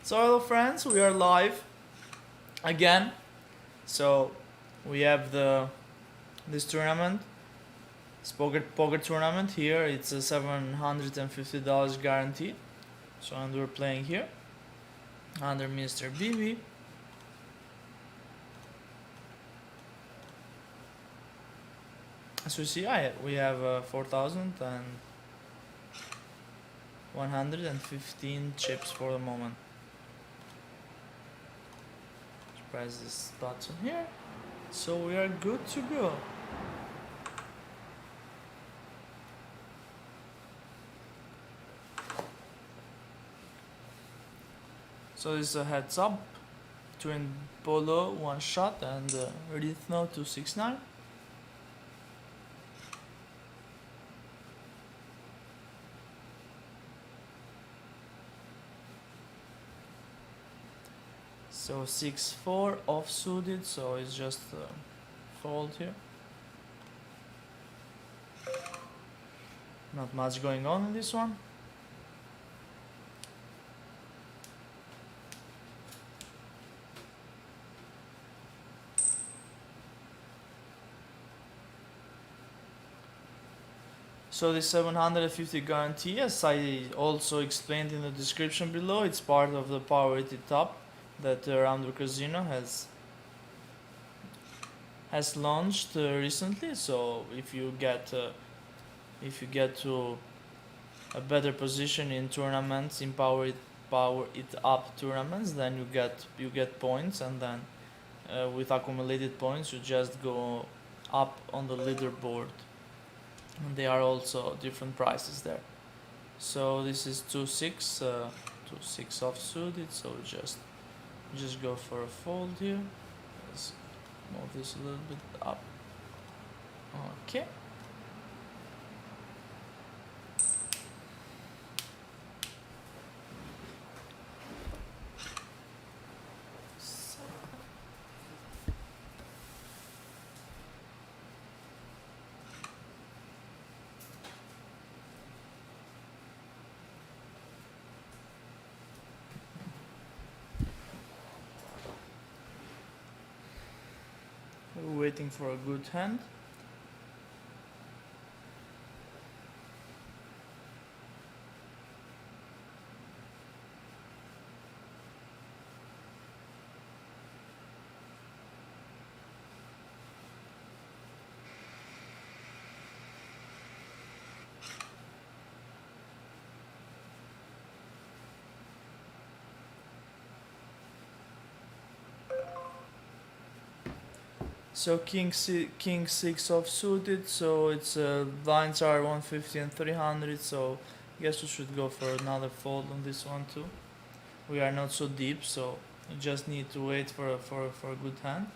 So hello friends, we are live again. So we have this tournament, this poker tournament here. It's a $750 guaranteed. So and we're playing here under Mr. BB. As you see, we have 4,115 chips for the moment. Press this button here, so we are good to go. So this is a heads up between Polo 1 shot and Rhythmo 269. So 6-4 off suited, so it's just fold here. Not much going on in this one. So the 750 guarantee, as I also explained in the description below, it's part of the Power 80 Top that Ramdo Casino has launched recently. So if you get to a better position in tournaments, in Power It Up tournaments, then you get points, and then with accumulated points you just go up on the leaderboard. And there are also different prices there. So this is 2-6 off suited, so just go for a fold here. Let's move this a little bit up. Okay. We're waiting for a good hand. So king 6 off suited, so it's blinds are 150 and 300, so I guess we should go for another fold on this one too. We are not so deep, so you just need to wait for a good hand.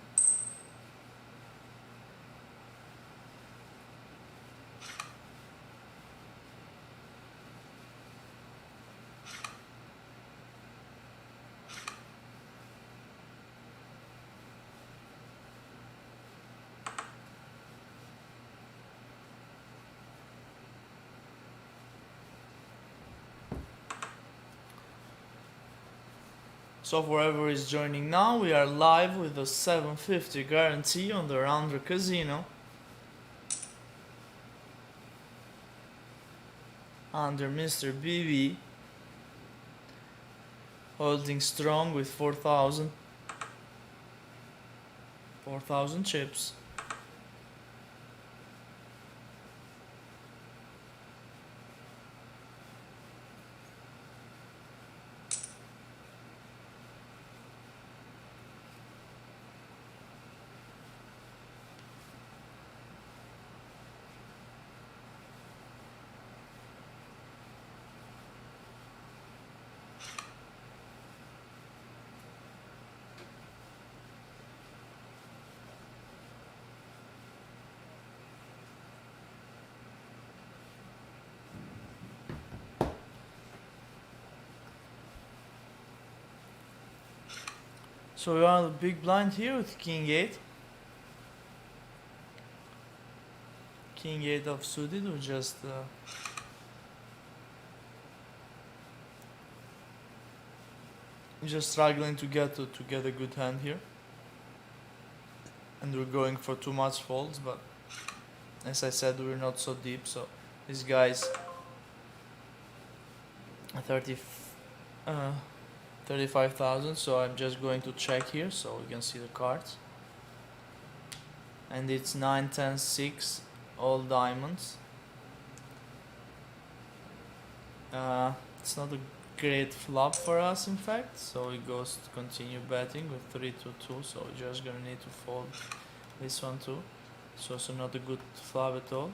So for whoever is joining now, we are live with a 750 guarantee on the Rounder Casino under Mr. BB, holding strong with 4,000 chips. So we are on the big blind here with King 8. King 8 off suited, we just just struggling to get a good hand here, and we're going for too much folds, but as I said, we're not so deep, so this guy's 30 35,000, so I'm just going to check here so we can see the cards, and it's 9 10 6 all diamonds. It's not a great flop for us, in fact, so he goes to continue betting with 3 2 2, so we're just gonna need to fold this one too. It's also not a good flop at all.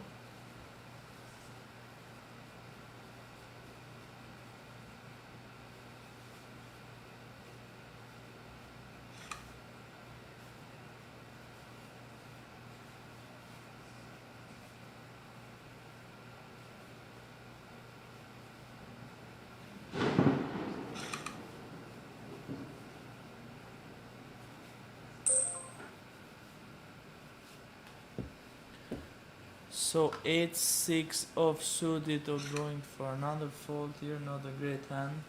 So 8 6 off suited, or going for another fold here, not a great hand.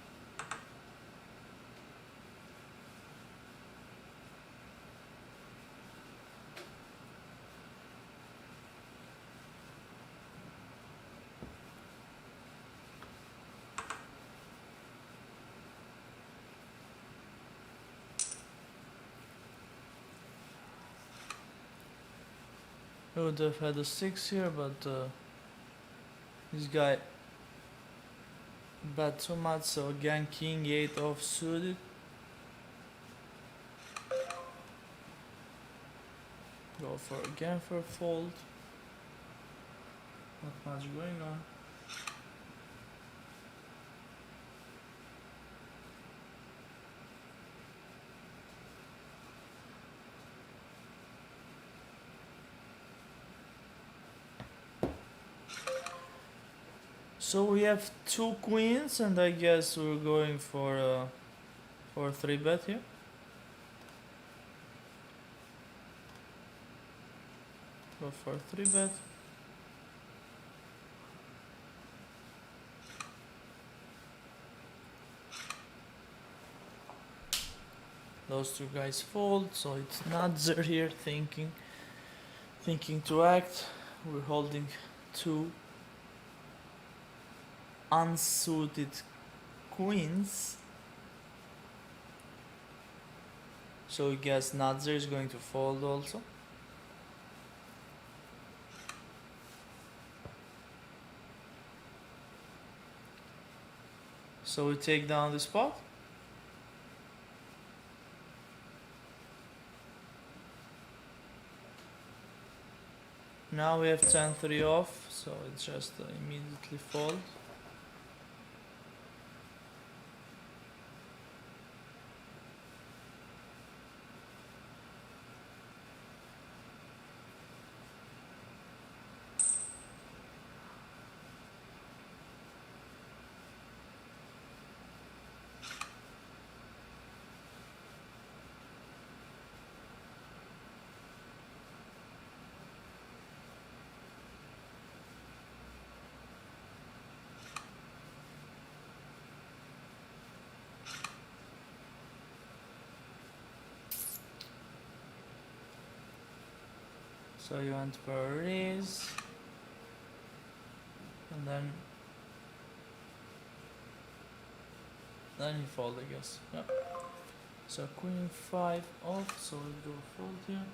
I would have had a 6 here, but this guy bet too much, so again king 8 off suited. Go for again for a fold. Not much going on. So we have 2 queens, and I guess we're going for a 3-bet here. Go for a 3-bet. Those 2 guys fold, so it's Nutzer here thinking to act. We're holding 2 unsuited queens, so I guess Nutzer is going to fold also. So we take down the spot. Now we have 10-3 off, so it's just immediately fold. So you went for a raise, and then you fold, I guess. Yep. So queen 5 off, so we go fold here.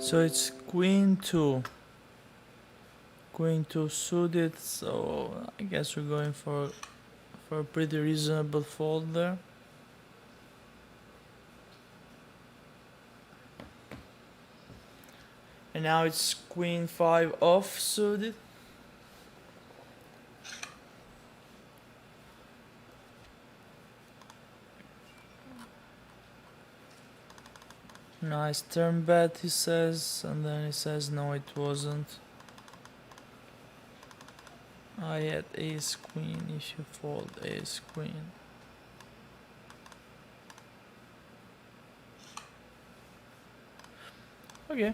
So it's queen 2. Queen 2 suited, so I guess we're going for a pretty reasonable fold there. And now it's queen 5 off suited. Nice turn bet, he says, and then he says no, it wasn't. I had ace queen. If you fold ace queen, okay.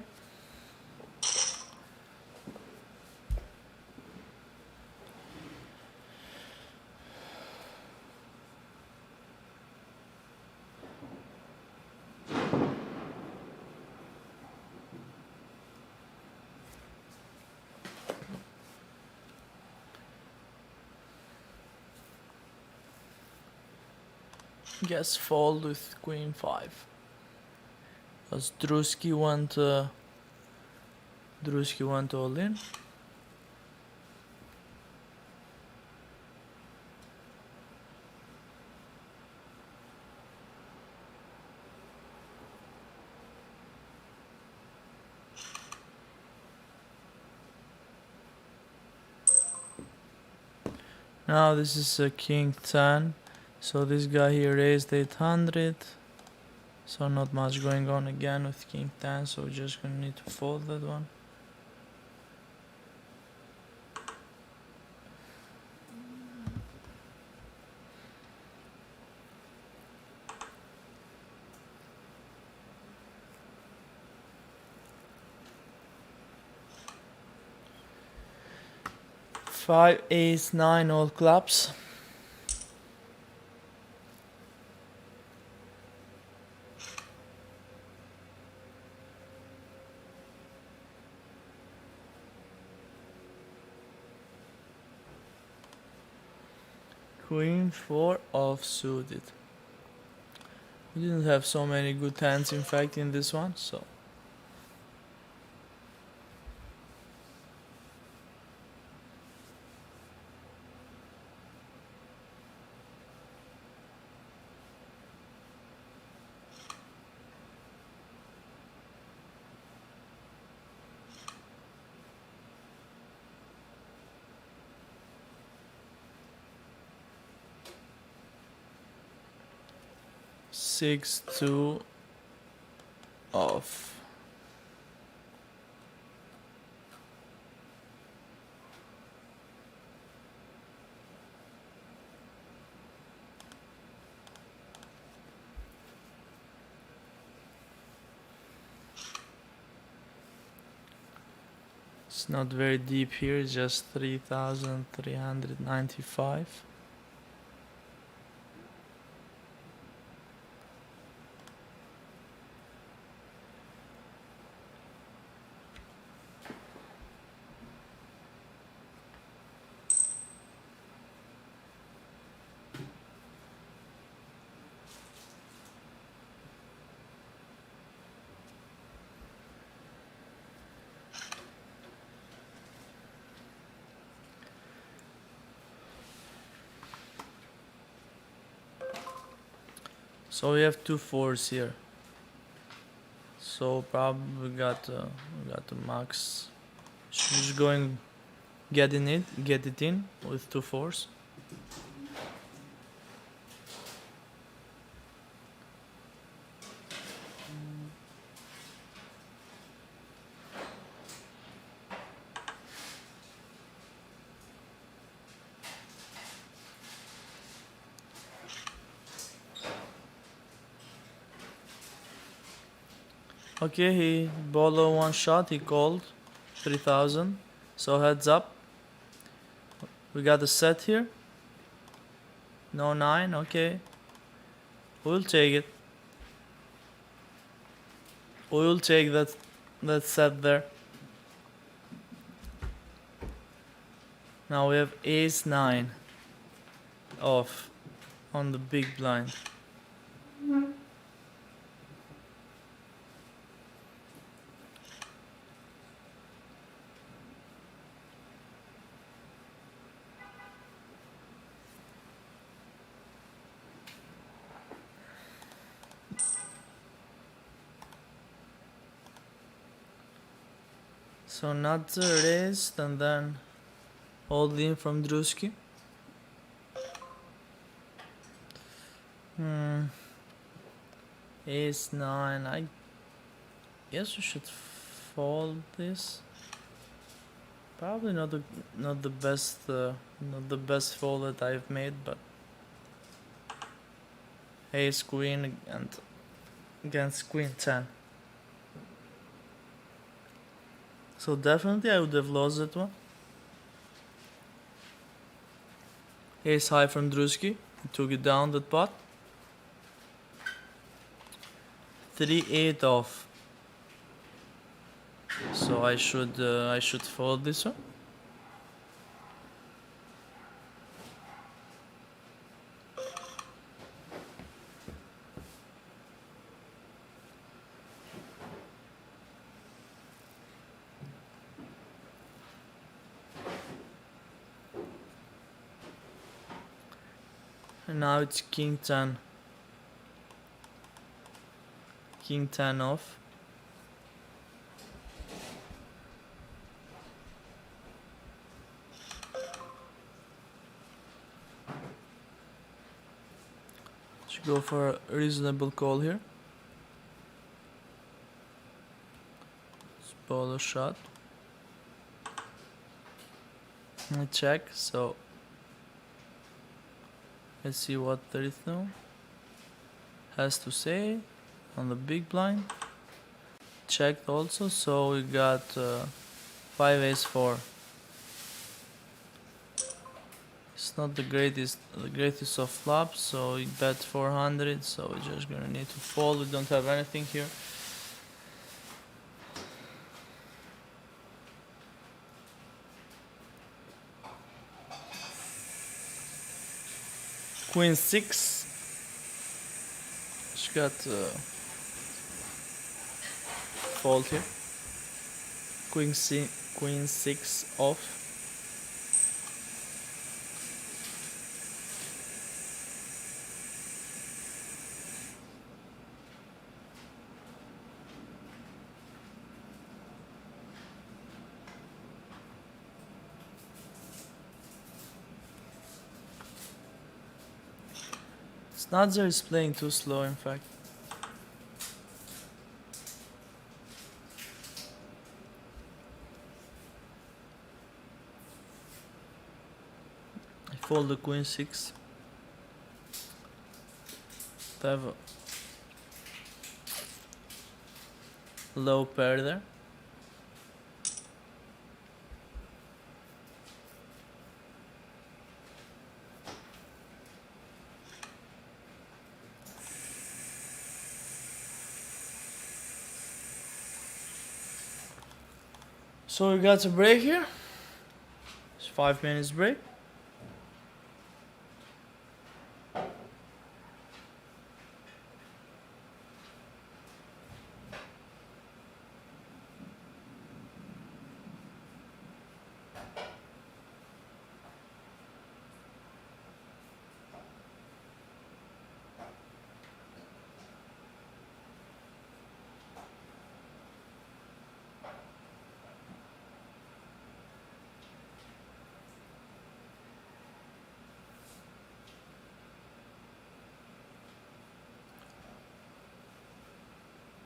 Guess fold with queen 5. Because Drusky went all in. Now this is a king 10. So this guy here raised 800. So not much going on again with king 10. So we're just gonna need to fold that one. Five, ace, 9, all clubs. Queen 4 off suited. We didn't have so many good hands in fact in this one, so. Six, 2 off. It's not very deep here, just 3,395. So we have 2 4s here. So probably we got the max. Should we just go and get it in with 2 4s. Okay, he bolo one shot, he called 3,000. So heads up. We got a set here. No 9, okay. We'll take it. We'll take that set there. Now we have ace 9 off on the big blind. So Nutzer raised and then all in from Drusky. Ace 9. I guess we should fold this. Probably not the best fold that I've made, but Ace Queen and against Queen 10. So definitely I would have lost that one. Ace high from Drusky. He took it down that pot. 3-8 off. So I should fold this one. And now it's King 10. King 10 off. Should go for a reasonable call here. Polo shot. I check, so let's see what the rhythm has to say on the big blind. Checked also, so we got 5 ace 4. It's not the greatest of flops, so we bet 400, so we're just gonna need to fold. We don't have anything here. Queen 6. She got fold here. Queen 6 off. Snodzer is playing too slow, in fact. I fold the Queen 6. I have a low pair there. So we got a break here. It's 5 minutes break.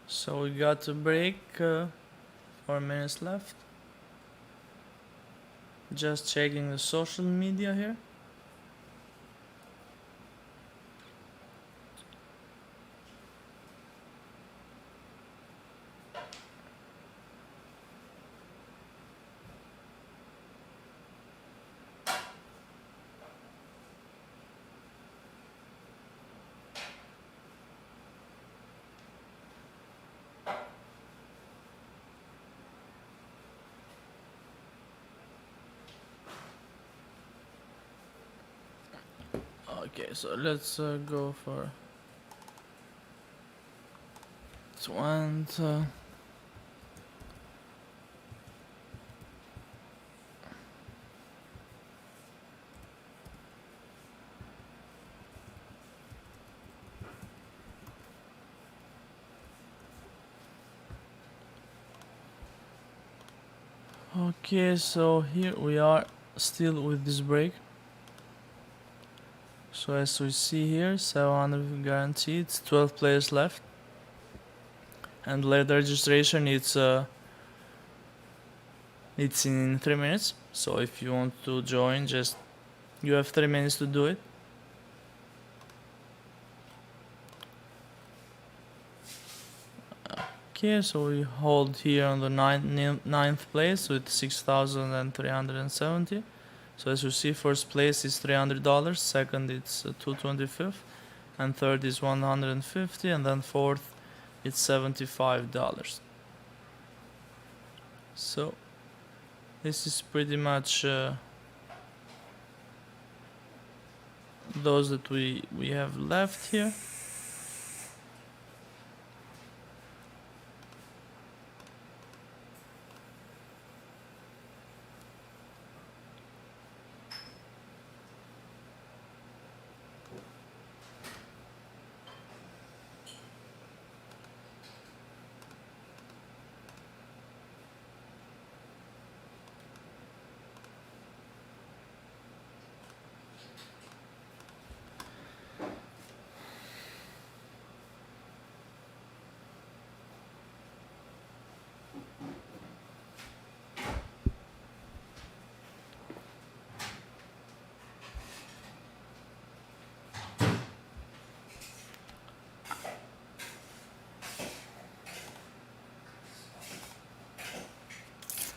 So we got a break, 4 minutes left. Just checking the social media here. Okay, so let's go for 20. Okay, so here we are still with this break. So as we see here, 700 guaranteed, 12 players left. And late registration, it's in 3 minutes. So if you want to join, just you have 3 minutes to do it. Okay, so we hold here on the ninth place with 6,370. So as you see, first place is $300, second it's $225, and third is $150, and then fourth it's $75. So this is pretty much those that we have left here.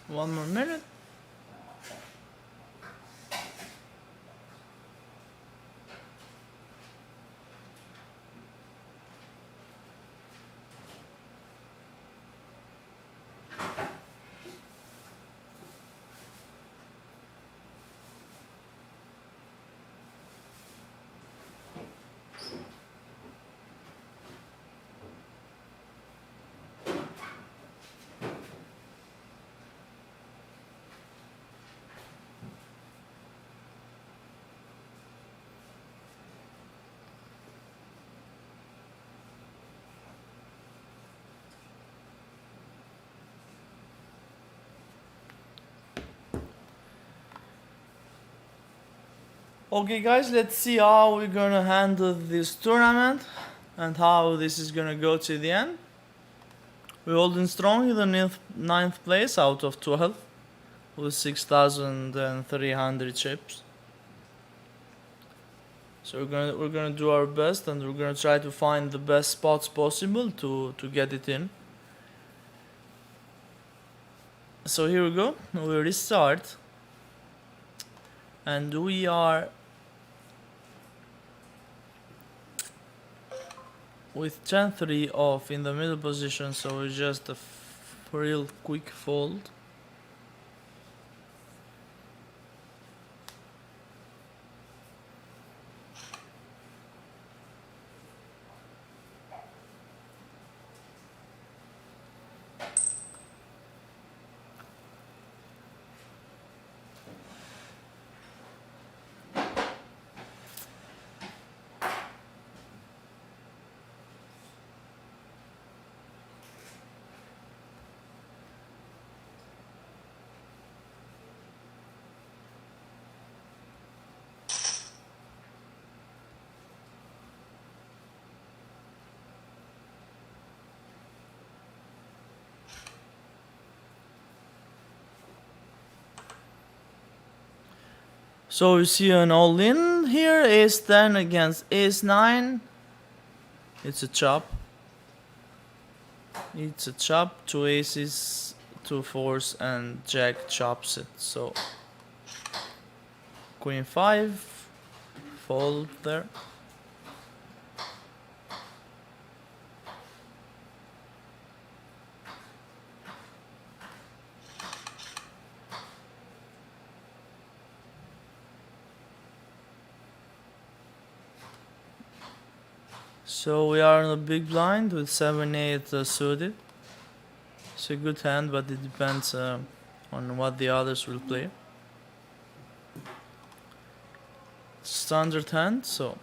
One more minute. Okay guys, let's see how we're gonna handle this tournament and how this is gonna go to the end. We're holding strong in the ninth place out of 12 with 6,300 chips. So we're gonna do our best, and we're gonna try to find the best spots possible to get it in. So here we go. We restart, and we are with 10-3 off in the middle position, so it's just a real quick fold. So you see an all-in here, ace 10 against ace 9. It's a chop. It's a chop, two aces, two fours, and jack chops it. So queen 5, fold there. So we are in a big blind with 7-8 suited. It's a good hand, but it depends on what the others will play. Standard hand, so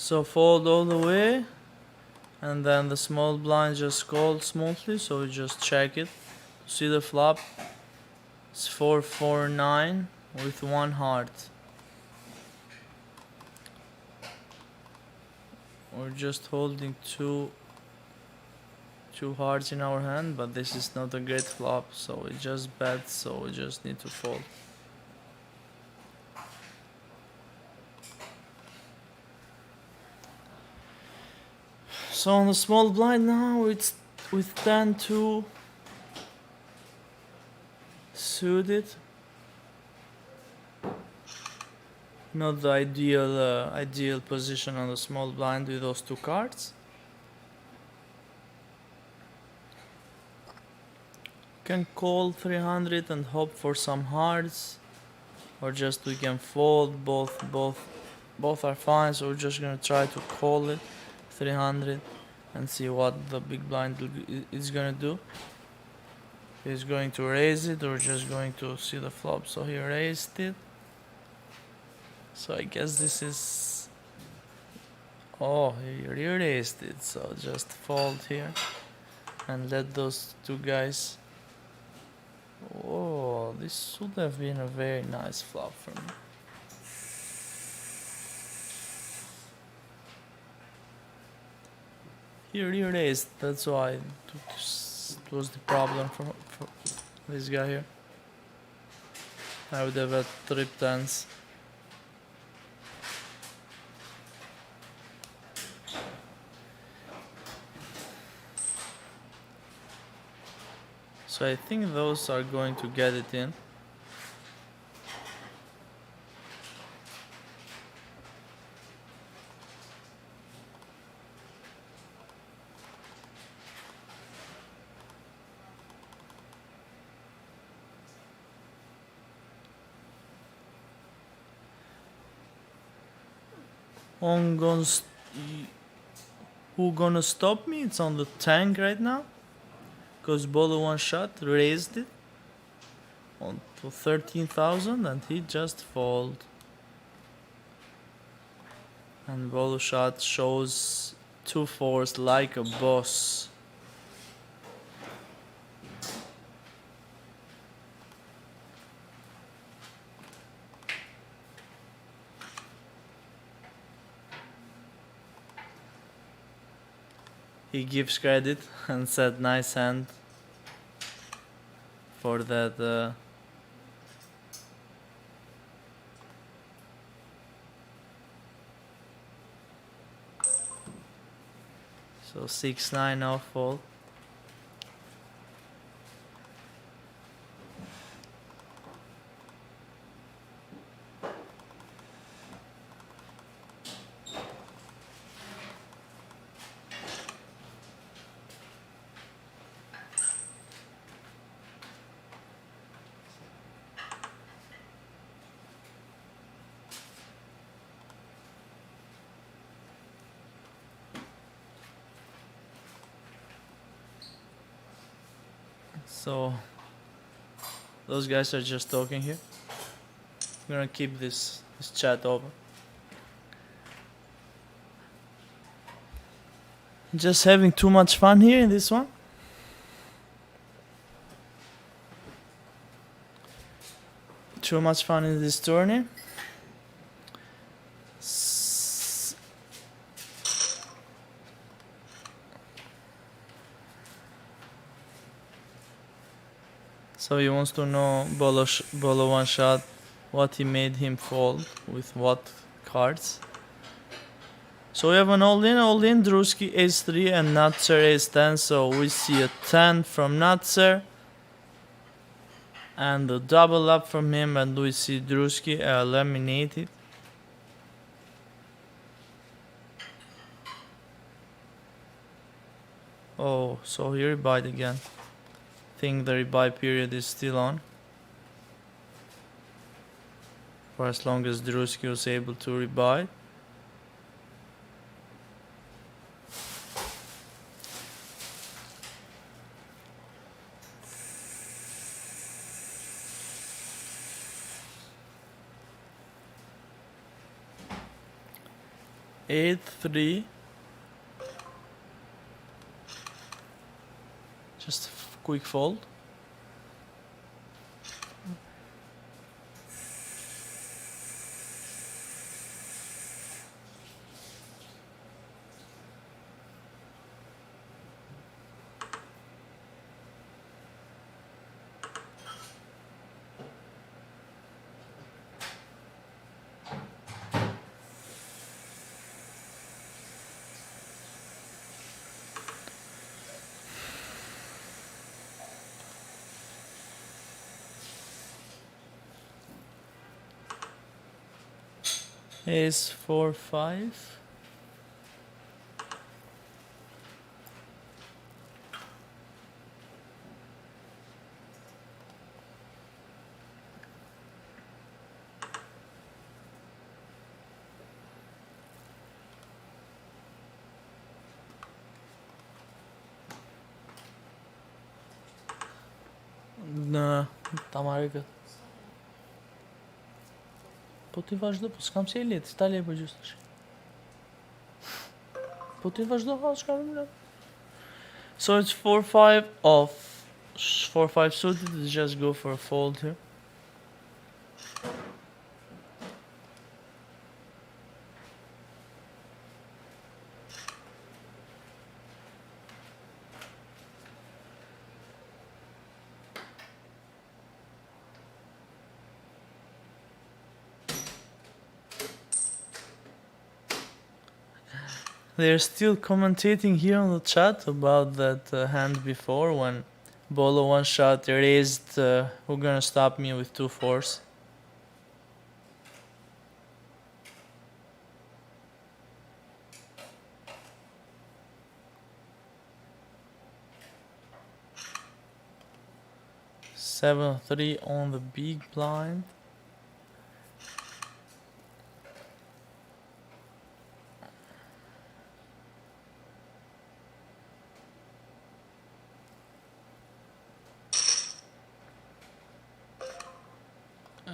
So fold all the way, and then the small blind just called smoothly, so we just check it. See the flop? It's 4-4-9 with one heart. We're just holding two hearts in our hand, but this is not a great flop, so we just bet, so we just need to fold. So on the small blind now, it's with 10-2 suited. Not the ideal position on the small blind with those two cards. Can call 300 and hope for some hearts, or just we can fold. Both are fine, so we're just gonna try to call it 300 and see what the big blind is gonna do. He's going to raise it or just going to see the flop. So he raised it. So I guess this is... Oh, he re-raised it. So just fold here and let those two guys... Oh, this should have been a very nice flop for me. He re-raised, that's why it was the problem for this guy here. I would have had trip tens. So I think those are going to get it in. Who gonna stop me? It's on the tank right now. Cause Bolo one shot, raised it on to 13,000 and he just fold. And Bolo shot shows 2-4s like a boss. He gives credit and said nice hand for that. So 6-9 off fold. So those guys are just talking here. I'm gonna keep this chat open. Just having too much fun here in this one. Too much fun in this tourney. So he wants to know Bolo one shot, what he made him fold with what cards. So we have an all-in, Druski ace-3 and Nutzer ace-10. So we see a 10 from Nutzer and a double up from him, and we see Druski eliminated. Oh, so he rebuyed again. Think the rebuy period is still on. For as long as Druski was able to rebuy. 8-3. Just quick fold. Ace 4-5. Në, ta marrë këtë. Po ti vazhdo, po s'kam si e letë, si ta le po gjusë tash. Po ti vazhdo, ha, s'ka problem. So it's 4-5 off. 4-5 suited, let's just go for a fold here. They're still commentating here on the chat about that hand before when Bolo one shot raised. Who gonna stop me with 2-4s? Seven 3 on the big blind.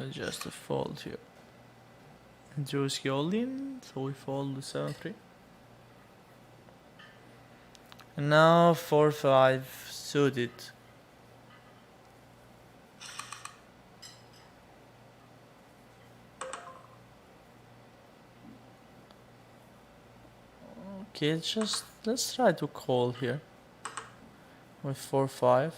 Just a fold here. Drewski all in, so we fold the 7-3. And now 4-5 suited. Okay, let's try to call here with 4-5.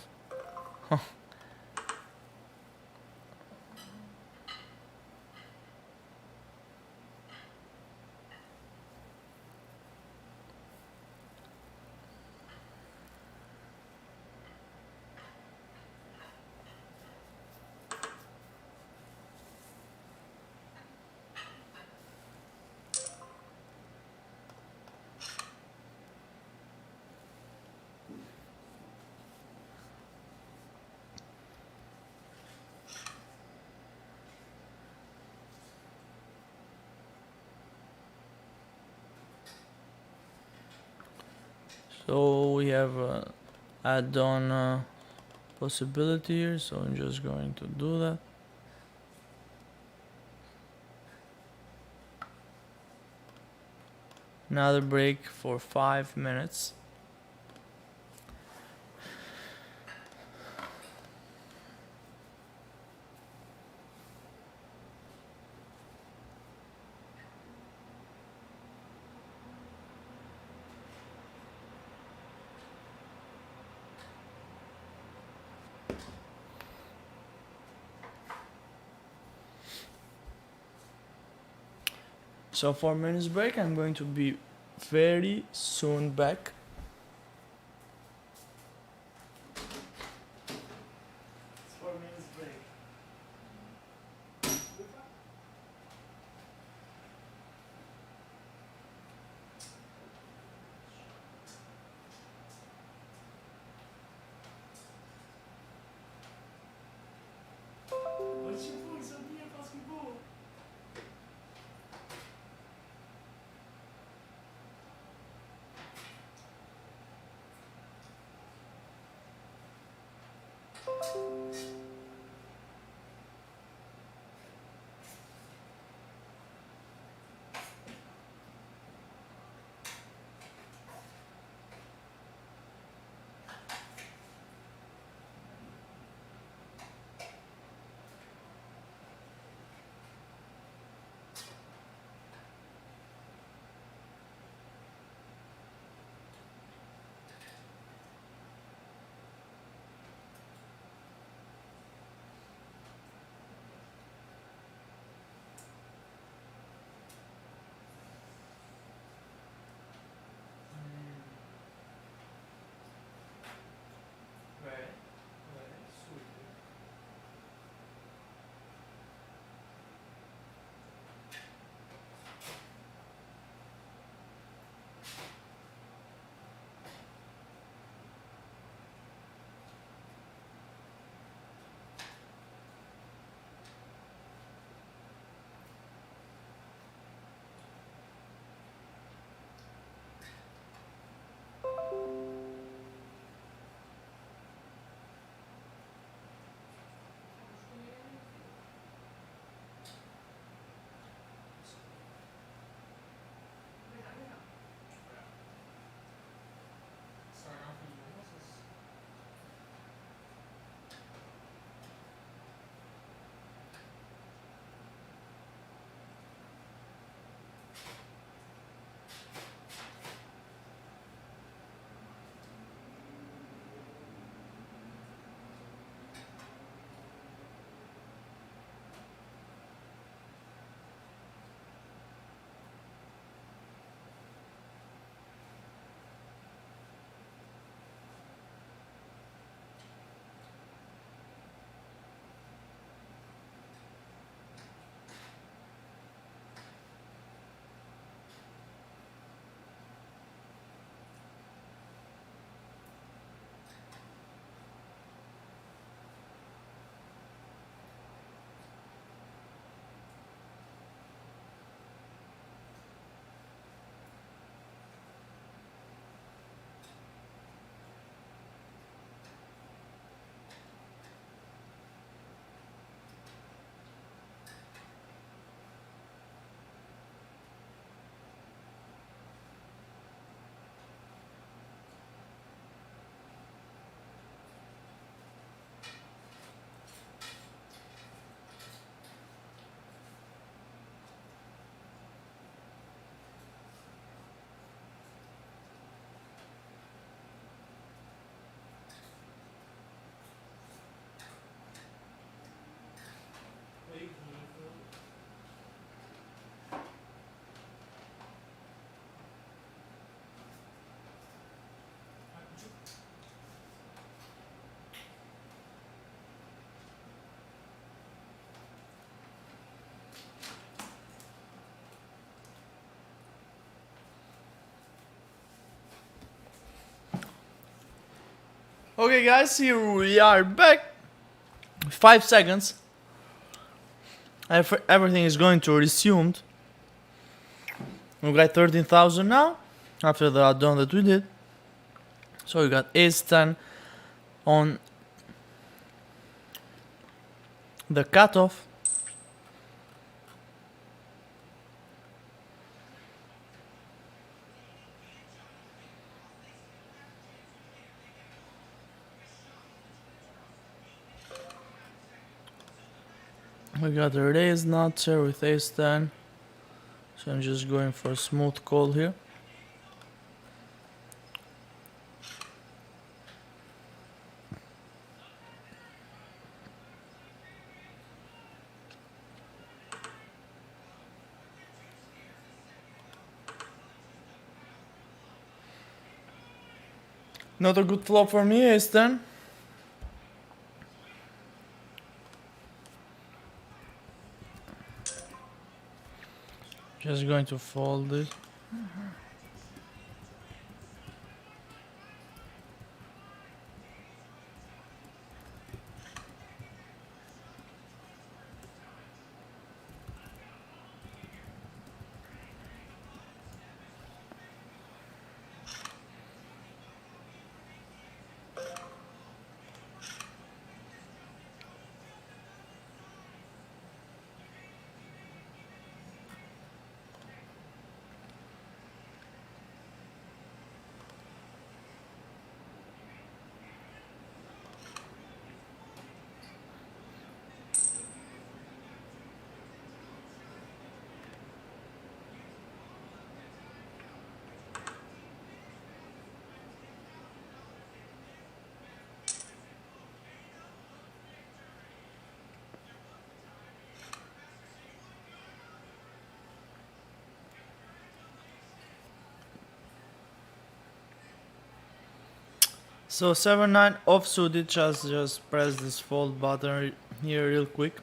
So we have add-on possibility here, so I'm just going to do that. Another break for 5 minutes. So 4 minutes break, I'm going to be very soon back. Okay, guys, here we are back. 5 seconds. Everything is going to resumed. We got 13,000 now after the add-on that we did. So we got ace 10 on the cutoff. We got a raise nut here with ace 10. So I'm just going for a smooth call here. Not a good flop for me, ace 10. Just going to fold it. So 7-9 offsuit, just press this fold button here real quick.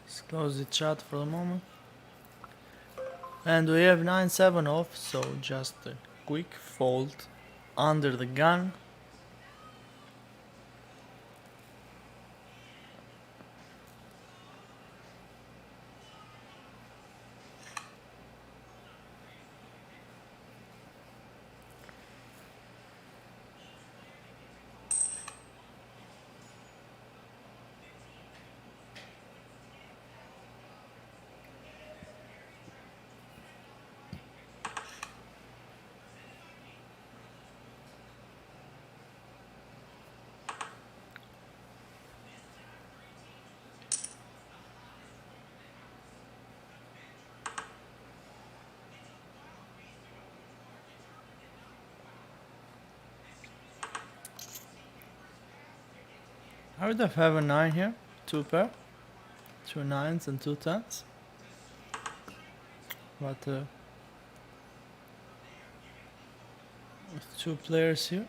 Let's close the chat for a moment. And we have 9-7 off, so just a quick fold under the gun. I would have a 9 here, 2 pair, 2 9s and 2 10s. But with 2 players here.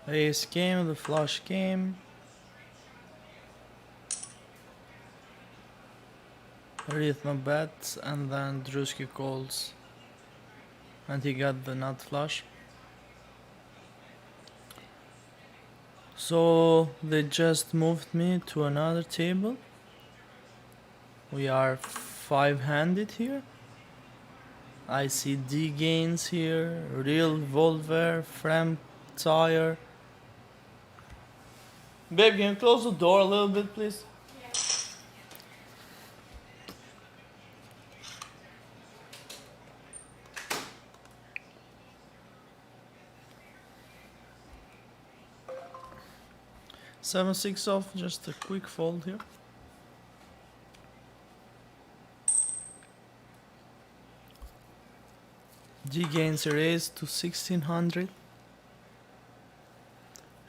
The ace came, the flush came. Rhythm bets, and then Drewski calls. And he got the nut flush. So they just moved me to another table. We are 5-handed here. I see D gains here, real Volver, frame tire. Babe, can you close the door a little bit, please? Yeah. 7-6 off, just a quick fold here. D gains a raise to 1600.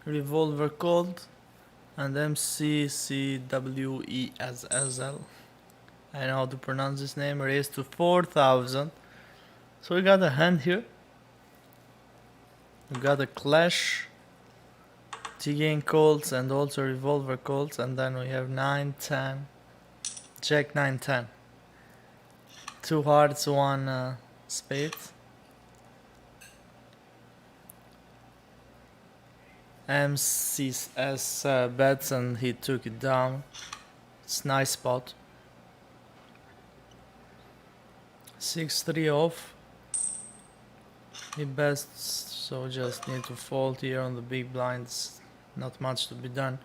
Revolver called. And MCCWE as SL. I know how to pronounce this name. Raised to 4000. So we got a hand here. We got a clash. T-gain calls and also revolver calls. And then we have 9, 10. Jack 9, 10. 2 hearts, 1 spade. MCS bets and he took it down. It's nice spot. 6-3 off. He bets, so just need to fold here on the big blinds. Not much to be done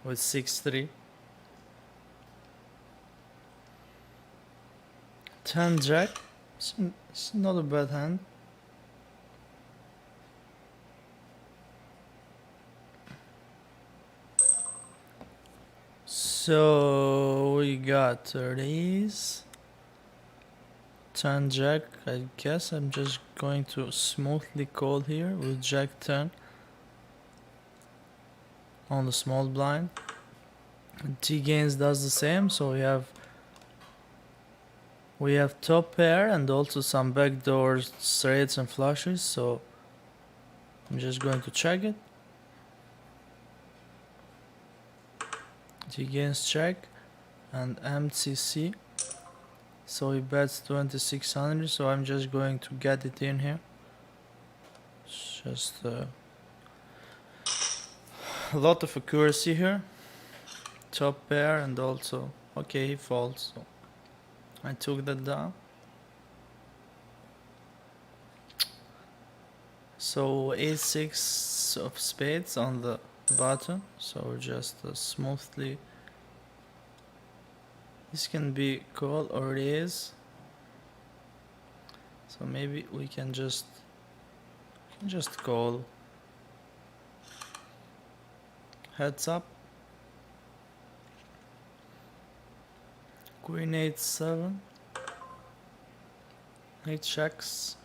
with 6-3. 10 jack. It's not a bad hand. So we got these 10 jack. I guess I'm just going to smoothly call here with jack 10 on the small blind. T gains does the same, so we have top pair and also some backdoor straights and flushes, so I'm just going to check it. T gains check and MCC, so he bets 2600, so I'm just going to get it in here. It's just a lot of accuracy here. Top pair and also, okay, he folds, so I took that down. So a6 of spades on the button, so just smoothly. This can be call or raise, so maybe we can just call. Heads up. Queen 8-7. 8 checks.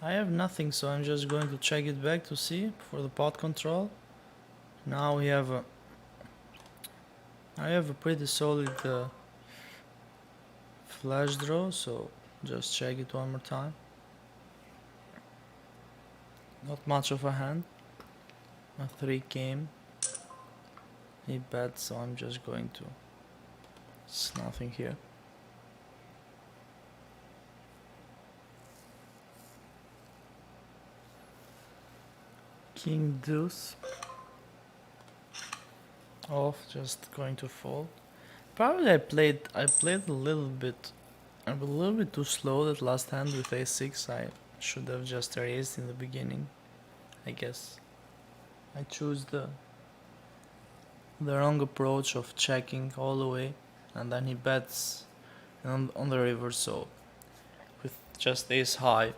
I have nothing, so I'm just going to check it back to see for the pot control. Now we have I have a pretty solid flash draw, so just check it one more time. Not much of a hand. A 3 came. He bet, so I'm just going to. It's nothing here. King deuce. Off, just going to fold. Probably I played a little bit. I'm a little bit too slow that last hand with a6. I should have just raised in the beginning, I guess. I choose the wrong approach of checking all the way, and then he bets on the river, so with just ace high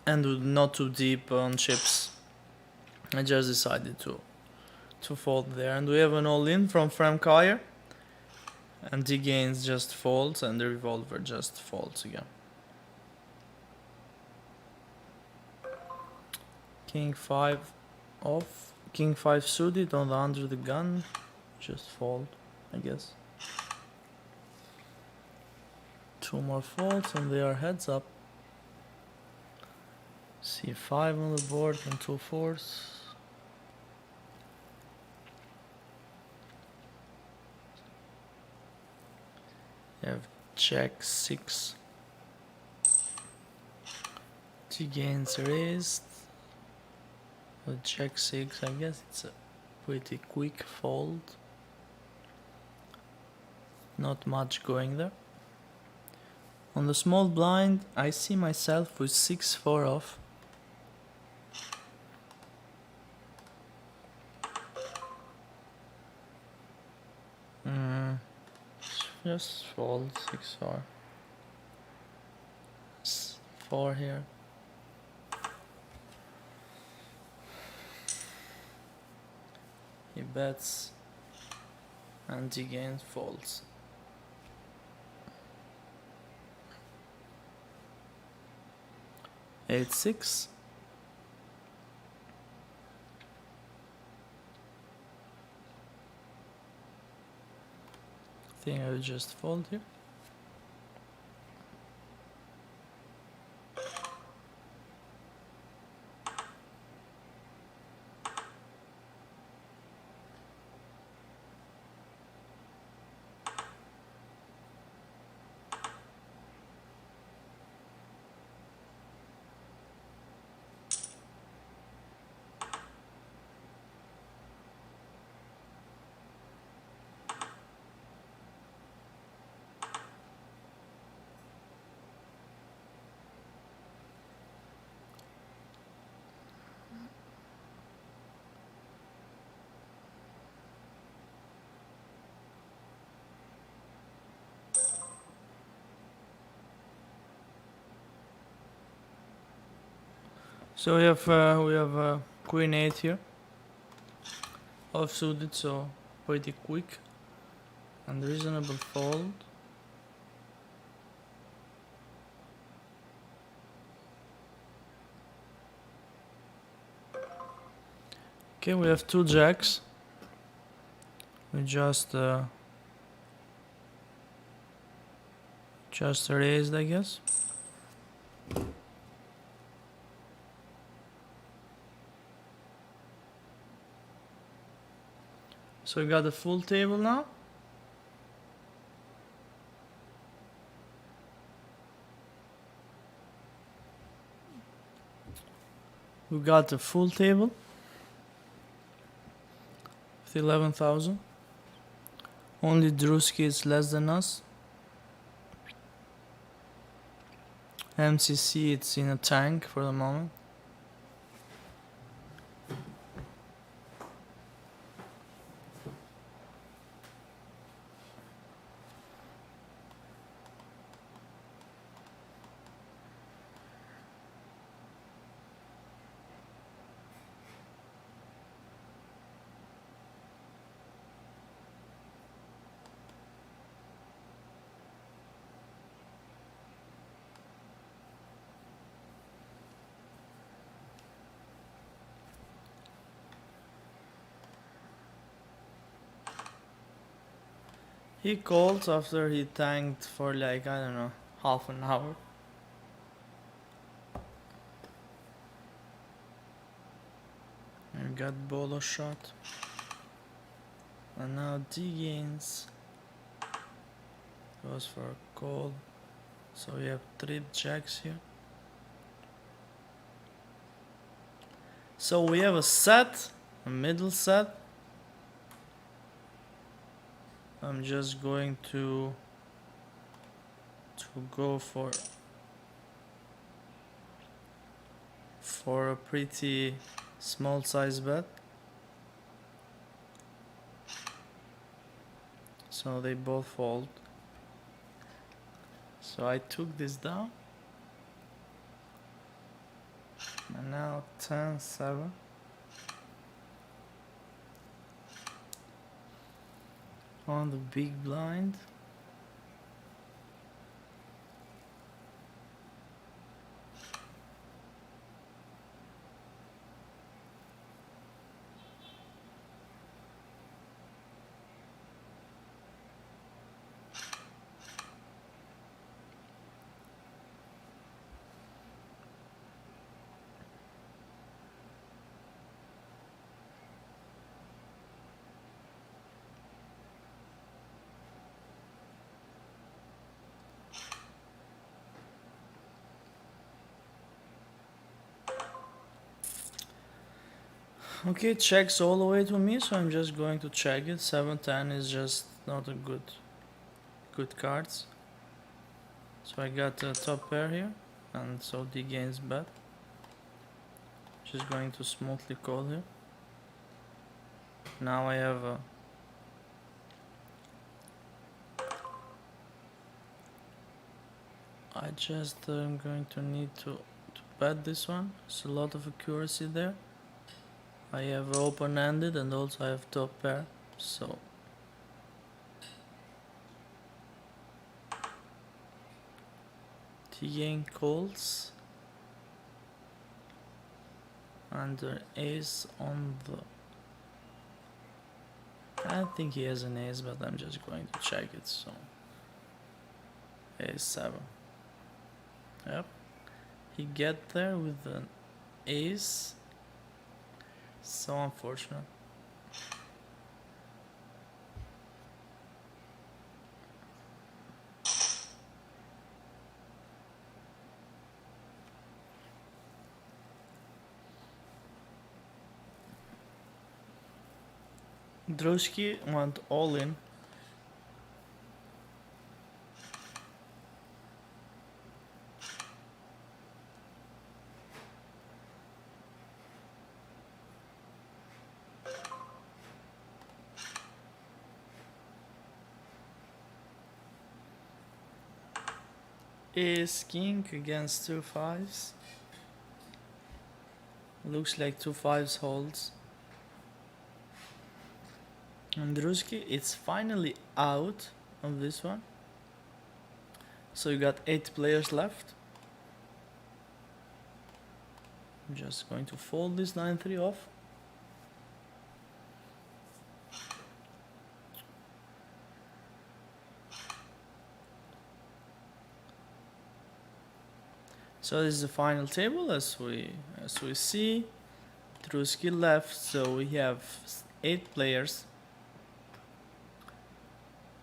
and not too deep on chips, I just decided to fold there. And we have an all-in from Frank Kyer, and D gains just folds and the revolver just folds again. King 5 off. King 5 suited on the under the gun. Just fold, I guess. 2 more folds and they are heads up. C5 on the board and 2 fours. You have check 6. T gains raised. With check 6, I guess it's a pretty quick fold. Not much going there. On the small blind, I see myself with 6-4 off. Just fold 6-4. 4 here. He bets and he gains folds. 8-6. I think I will just fold here. So we have Queen 8 here, offsuited, so pretty quick and reasonable fold. Okay, we have 2 jacks. We just raised, I guess. So we got a full table now. We got a full table with 11,000. Only Drewski is less than us. MCC, it's in a tank for the moment. He called after he tanked for like, I don't know, half an hour. And got bolo shot. And now D gains. Goes for a call. So we have 3 jacks here. So we have a set, a middle set. I'm just going to go for a pretty small size bet. So they both fold. So I took this down. And now 10-7. On the big blind. Okay, checks all the way to me, so I'm just going to check it. 7-10 is just not a good cards. So I got a top pair here, and so D gains bet. Just going to smoothly call here. Now I have a I just am going to need to bet this one. There's a lot of accuracy there. I have open-ended and also I have top pair, so T-gain calls. and an ace on the... I think he has an ace, but I'm just going to check it. So ace 7. Yep, he get there with an ace. So unfortunate. Druski went all in. Ace king against 2 5s. Looks like 2 5s holds. And Druski, it's finally out of this one. So you got 8 players left. I'm just going to fold this 9-3 off. So this is the final table as we see. Druski left, so we have 8 players.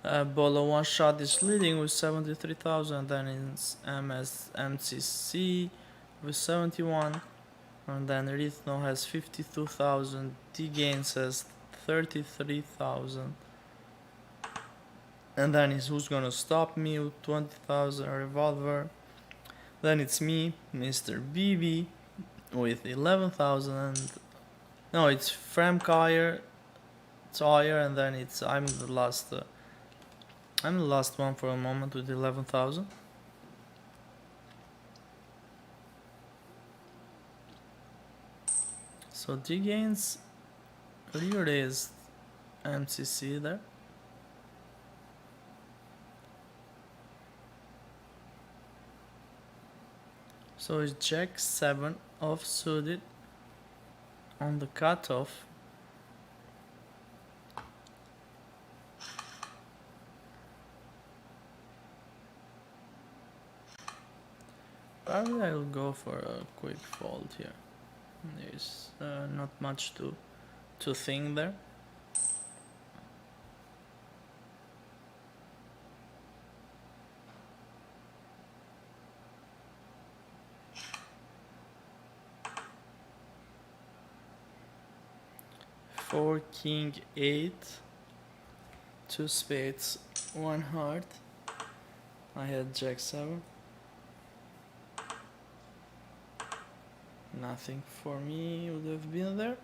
Bolo one shot is leading with 73,000, then it's MCC with 71, and then Rithno has 52,000, D-Gains has 33,000, and then it's Who's Gonna Stop Me with 20,000, Revolver, then it's me, Mr. BB with 11,000, and no, it's Frem Kyer, and then it's I'm the last one for a moment with 11,000. So D-Gains re-raised MCC there. So it's Jack 7 off suited on the cutoff. Probably I'll go for a quick fold here. There's not much to think there. Four, king, 8, 2 spades, 1 heart. I had Jack 7. Nothing for me would have been there.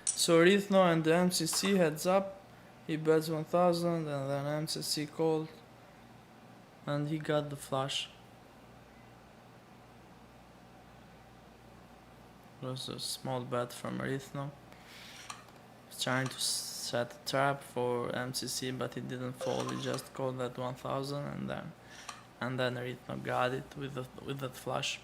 So Rithno and the MCC heads up. He bets 1,000 and then MCC called. And he got the flush. It was a small bet from Rithno. Trying to set a trap for MCC, but he didn't fold. He just called that 1,000 and then Rithno got it with that flush.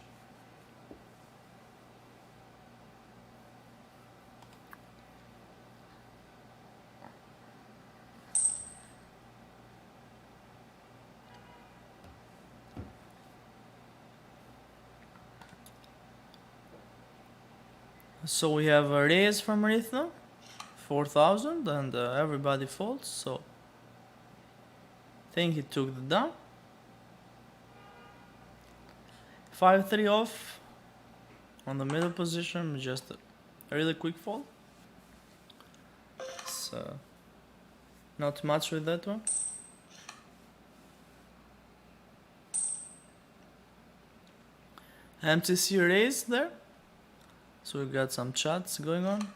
So we have a raise from Rithno, 4,000, and everybody folds. So I think he took the down. 5-3 off on the middle position, just a really quick fold. So not much with that one. MTC raised there. So we got some chats going on.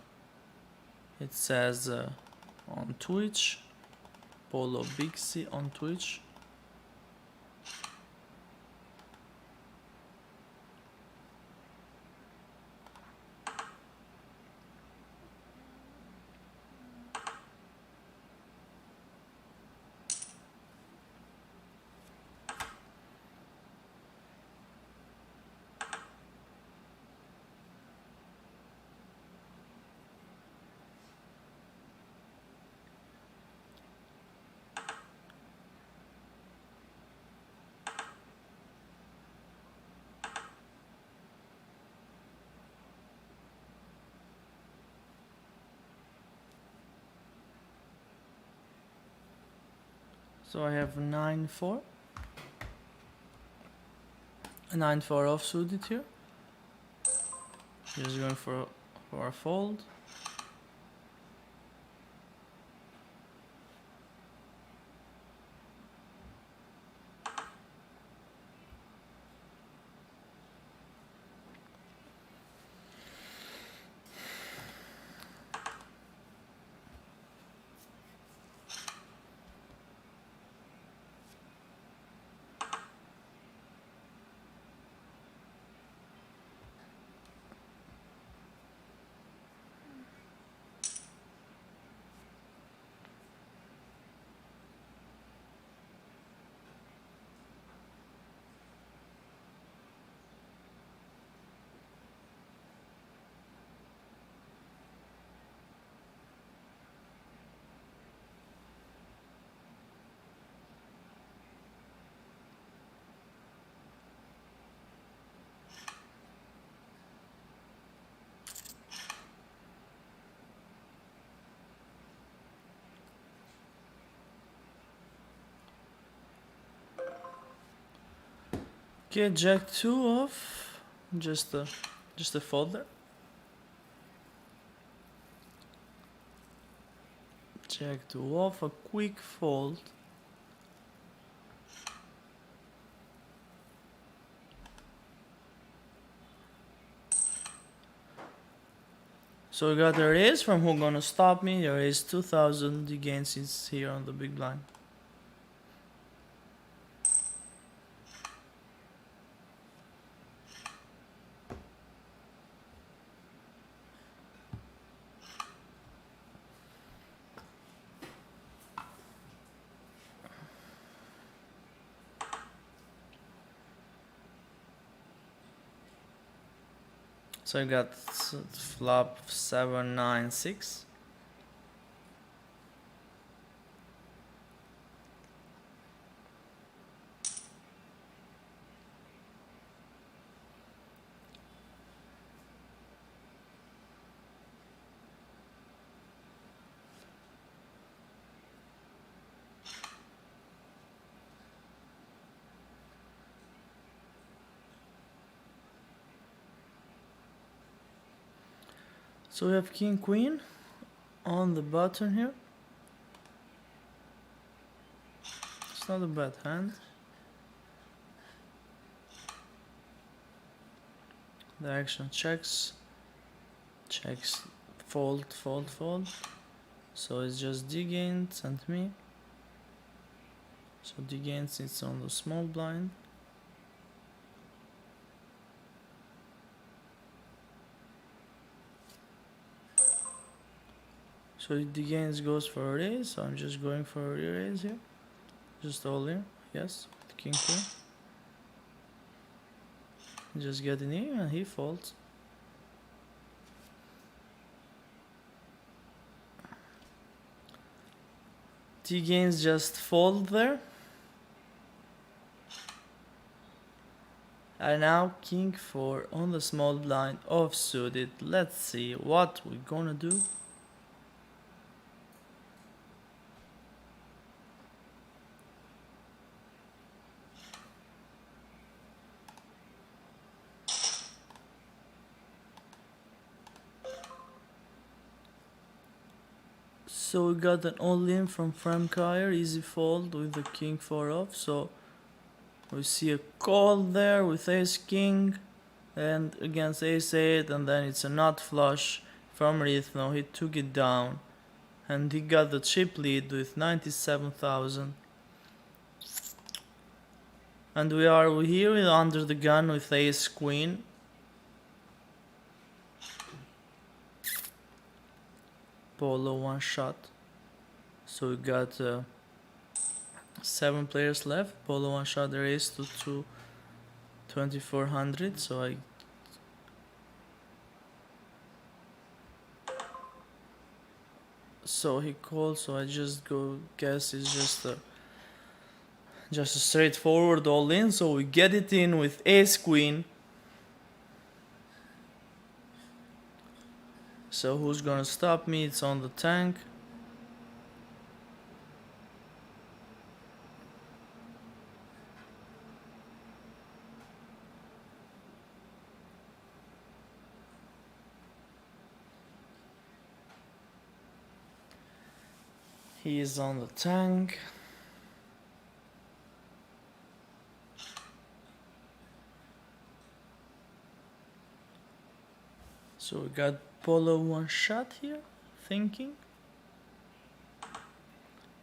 It says on Twitch, Polo Bixi on Twitch. So I have 9-4. 9-4 offsuited here. Just going for a fold. Okay, Jack 2 off. Just a folder. Jack 2 off, a quick fold. So we got a raise from Who Gonna Stop Me. There is 2000. The gains is here on the big blind. So I got flop 7-9-6. So we have King Queen on the button here. It's not a bad hand. The action checks, fold. So it's just D gains and me. So D gains is on the small blind. So D gains goes for a raise, so I'm just going for a raise here. Just all in, yes, with King Queen. Just get in here and he folds. D gains just fold there. And now King 4 on the small blind offsuited. Let's see what we're gonna do. So we got an all-in from Frank-Kyer, easy fold with the King 4 off. So we see a call there with Ace King and against Ace 8, and then it's a nut flush from Rithno. He took it down and he got the chip lead with 97,000. And we are here under the gun with Ace Queen. Polo one shot. So we got 7 players left. Polo one shot the race to 2400. So he called. So I just go guess it's just a straightforward all in. So we get it in with Ace Queen. So who's gonna stop me? It's on the tank. He is on the tank. So we got Polo one shot here, thinking.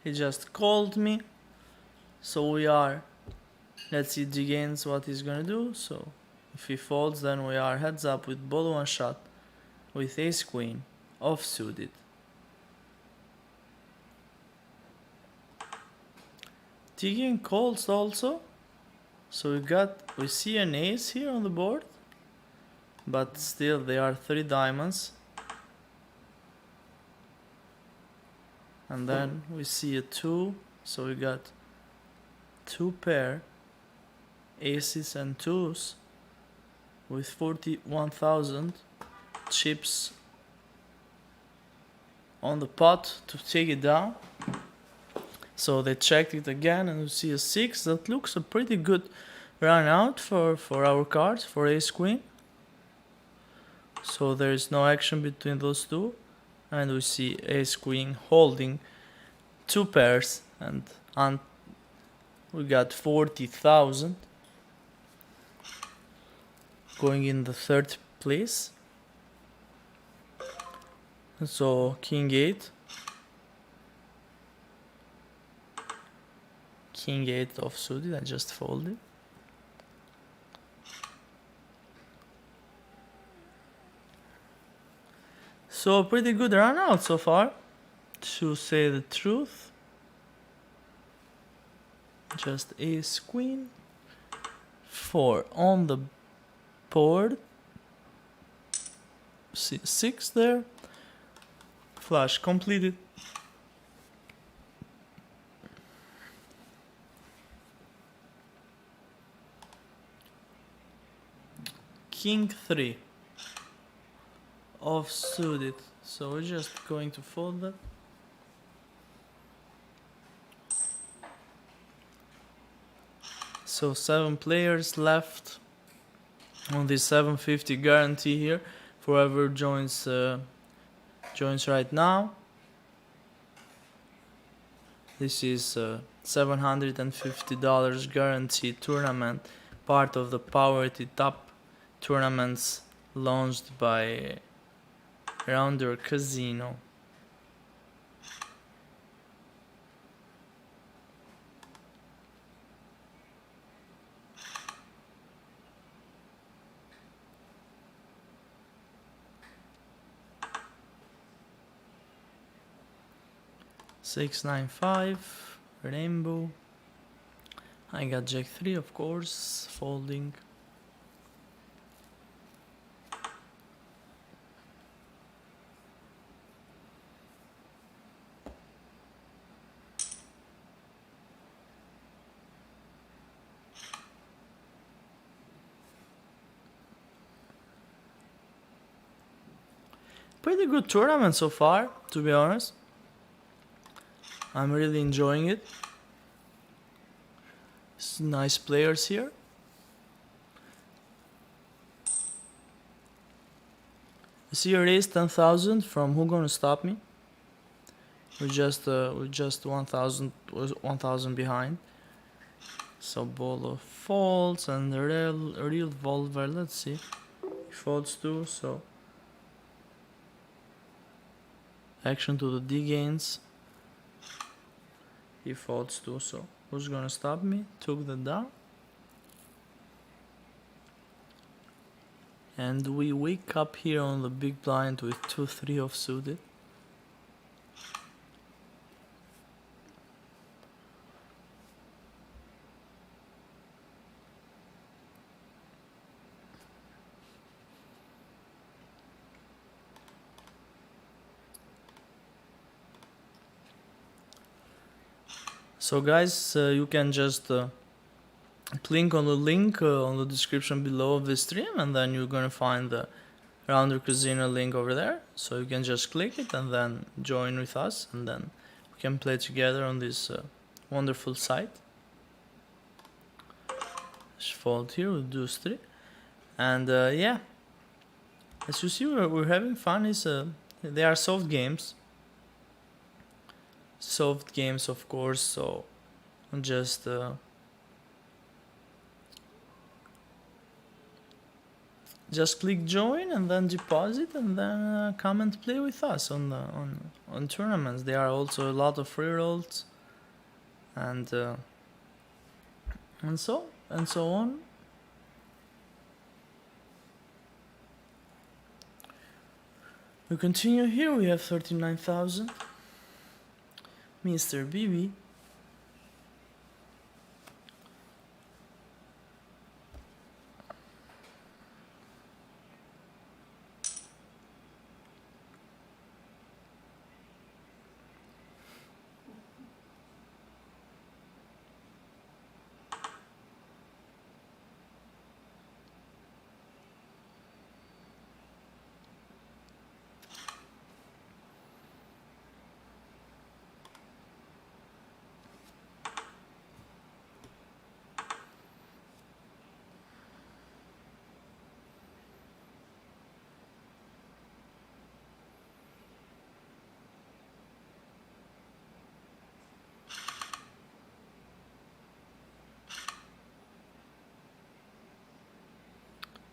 He just called me. So we are, let's see the gains what he's gonna do. So if he folds, then we are heads up with Bolo one shot with ace queen off suited. Taking calls also. So we see an ace here on the board, but still they are 3 diamonds. And then we see a 2, so we got 2 pair aces and 2s with 41,000 chips on the pot to take it down. So they checked it again and we see a 6. That looks a pretty good run out for our cards, for ace queen. So there is no action between those two. And we see ace queen holding 2 pairs and we got 40,000 going in the 3rd place. So king 8, king 8 offsuited. I just folded. So pretty good run out so far, to say the truth. Just ace queen, 4 on the board, 6 there, flush completed. King 3 off suited, so we're just going to fold that. So 7 players left on this 750 guarantee here for whoever joins right now. This is $750 guaranteed tournament, part of the Power It Up tournaments launched by Rounder Casino. Six, 9, 5, rainbow. I got Jack 3, of course, folding. Pretty good tournament so far, to be honest. I'm really enjoying it. Nice players here. See your raise 10,000 from Who Gonna Stop Me? We're just 1,000 behind. So Bolo folds and the real Volver. Let's see. He folds too. So action to the D gains. He folds too. So who's gonna stop me? Took that down. And we wake up here on the big blind with 2-3 off suited. So guys, you can just click on the link on the description below of this stream, and then you're gonna find the Rounder Casino link over there. So you can just click it and then join with us, and then we can play together on this wonderful site. Just fold here with deuce 3, and yeah, as you see, we're having fun. They are soft games. soft games, of course, so just click join and then deposit, and then come and play with us on tournaments. There are also a lot of free rolls and so on. We continue here. We have 39,000. Mr. BB.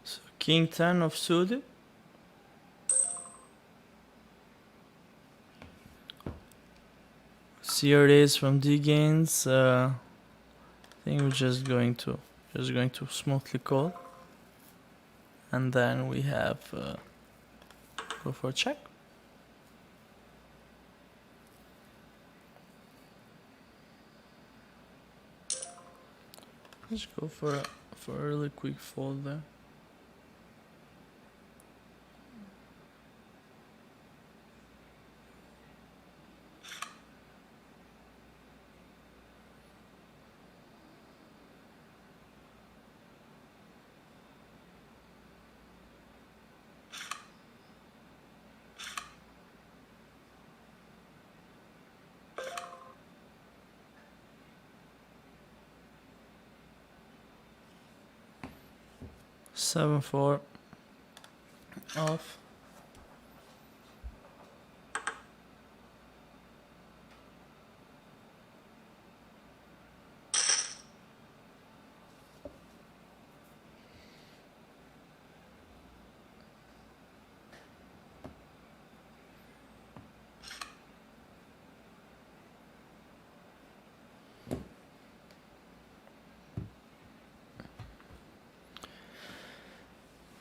So King 10 of suited. Here it is from D gains. I think we're just going to smoothly call, and then we have go for a check. Let's go for a really quick fold there. Seven four off.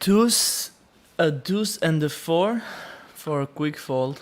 Deuce, a deuce and a 4 for a quick fold.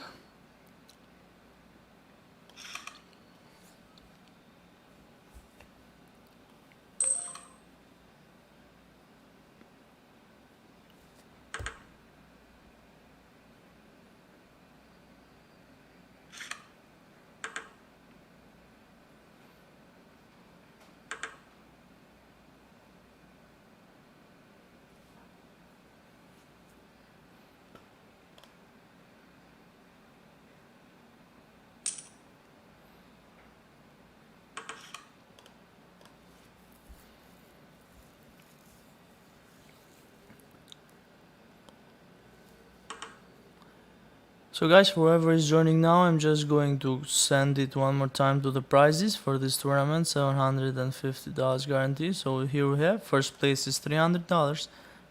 So guys, for whoever is joining now, I'm just going to send it one more time to the prizes for this tournament. $750 guarantee. So here we have, first place is $300,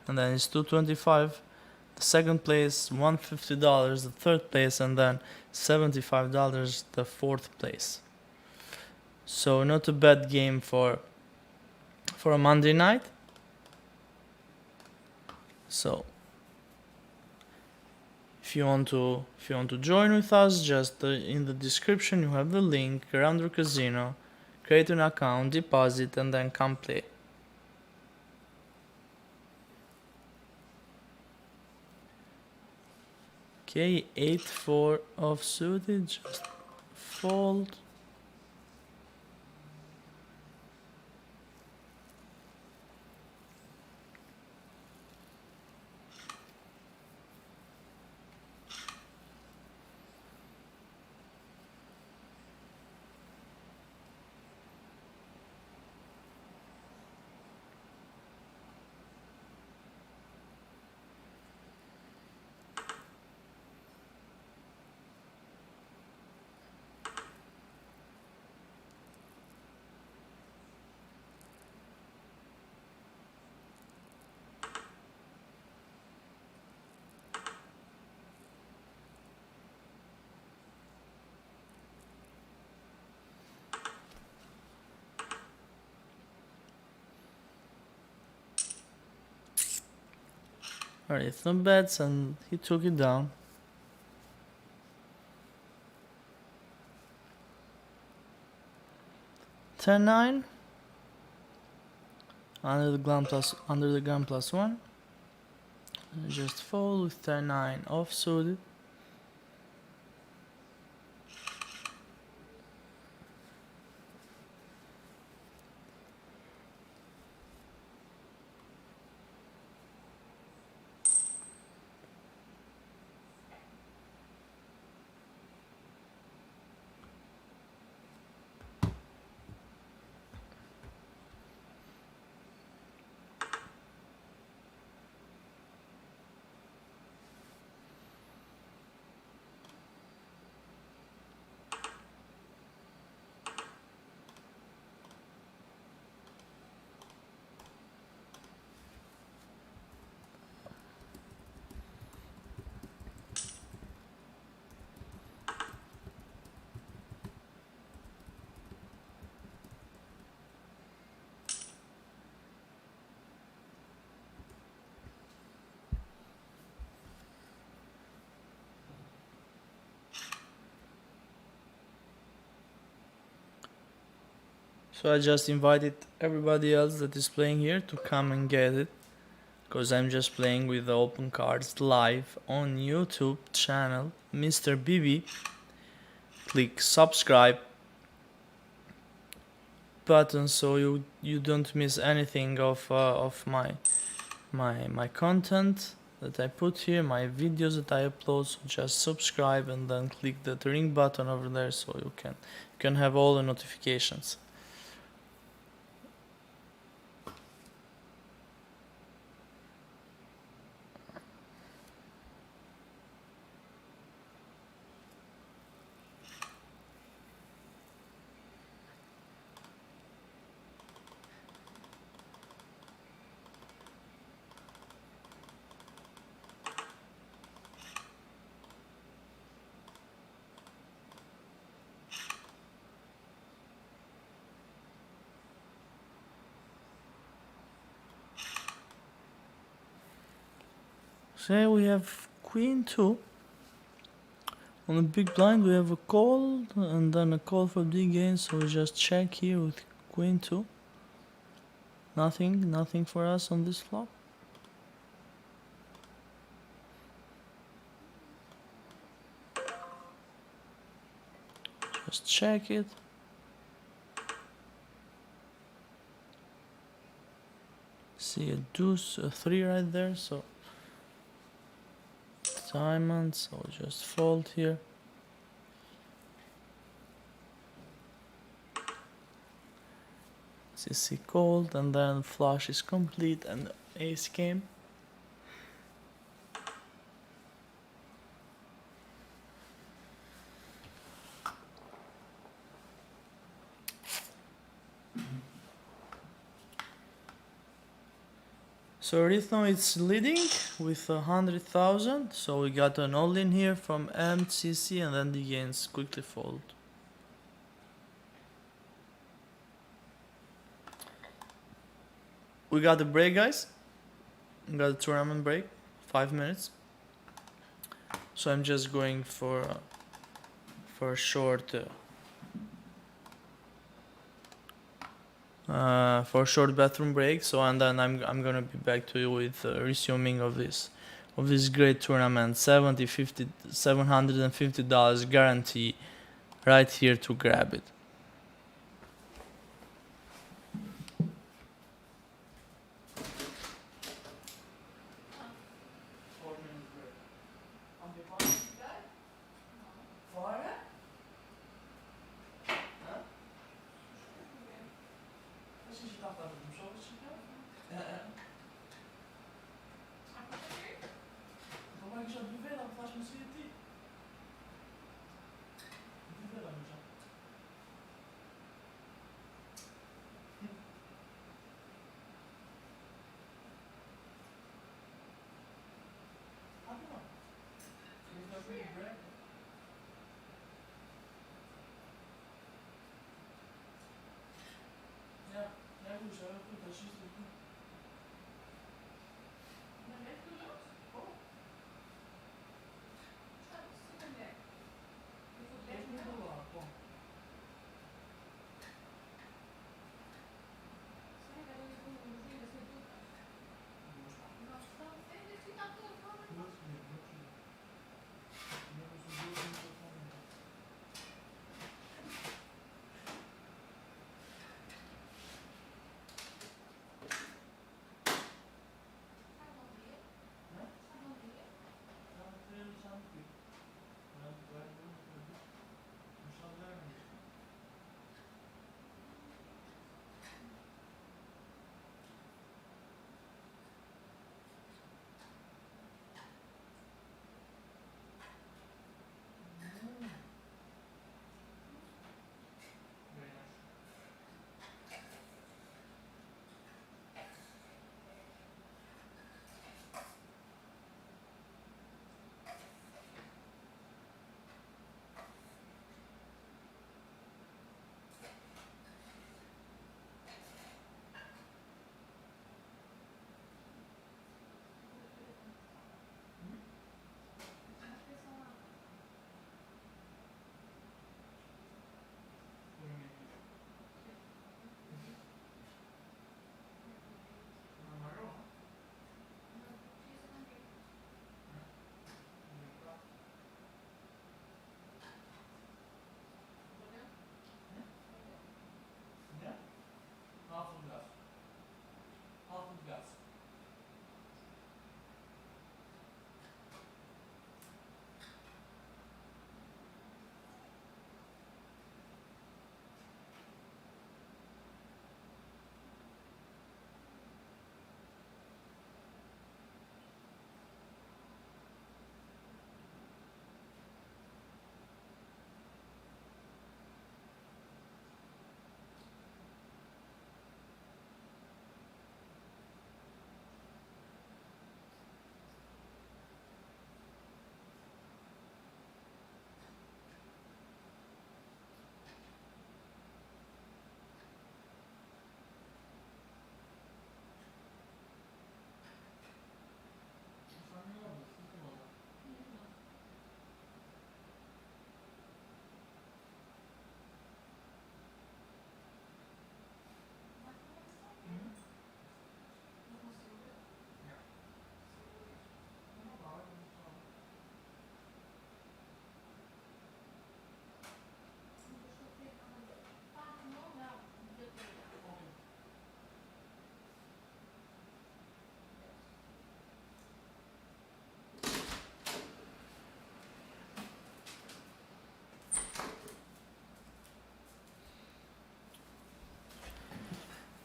and then it's $225. The second place $150, the third place, and then $75 the fourth place. So not a bad game for a Monday night. So if you want to join with us, just in the description you have the link, Rounder Casino, create an account, deposit, and then come play. Okay, 8-4 off suited, just fold. Alright, some bets, and he took it down. Ten-9. Under the gun plus 1. Just fold with 10-9 offsuited. So I just invited everybody else that is playing here to come and get it, because I'm just playing with the open cards live on YouTube channel Mr. BB. Click subscribe button so you don't miss anything of my content that I put here, my videos that I upload. So just subscribe and then click the ring button over there so you can have all the notifications. So we have queen 2. On the big blind we have a call and then a call for big gain, so we just check here with queen 2. Nothing for us on this flop. Just check it. See a deuce, a 3 right there, so diamond, so just fold here. CC called, and then flush is complete and ace came. So Rhythm is leading with 100,000. So we got an all-in here from MCC, and then the gains quickly fold. We got the break, guys. We got a tournament break, 5 minutes. So I'm just going for a short bathroom break. So and then I'm gonna be back to you with resuming of this great tournament. $750 guarantee right here to grab it.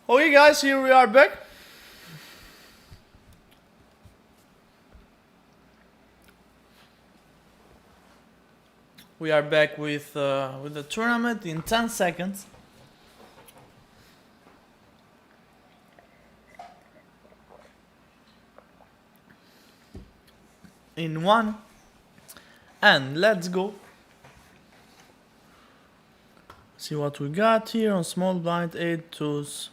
Okay guys, here we are back. We are back with the tournament in 10 seconds. In 1. And let's go. See what we got here on small blind, 8 twos.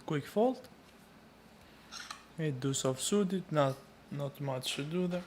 Quick fold. 8 deuce offsuited, not much to do there.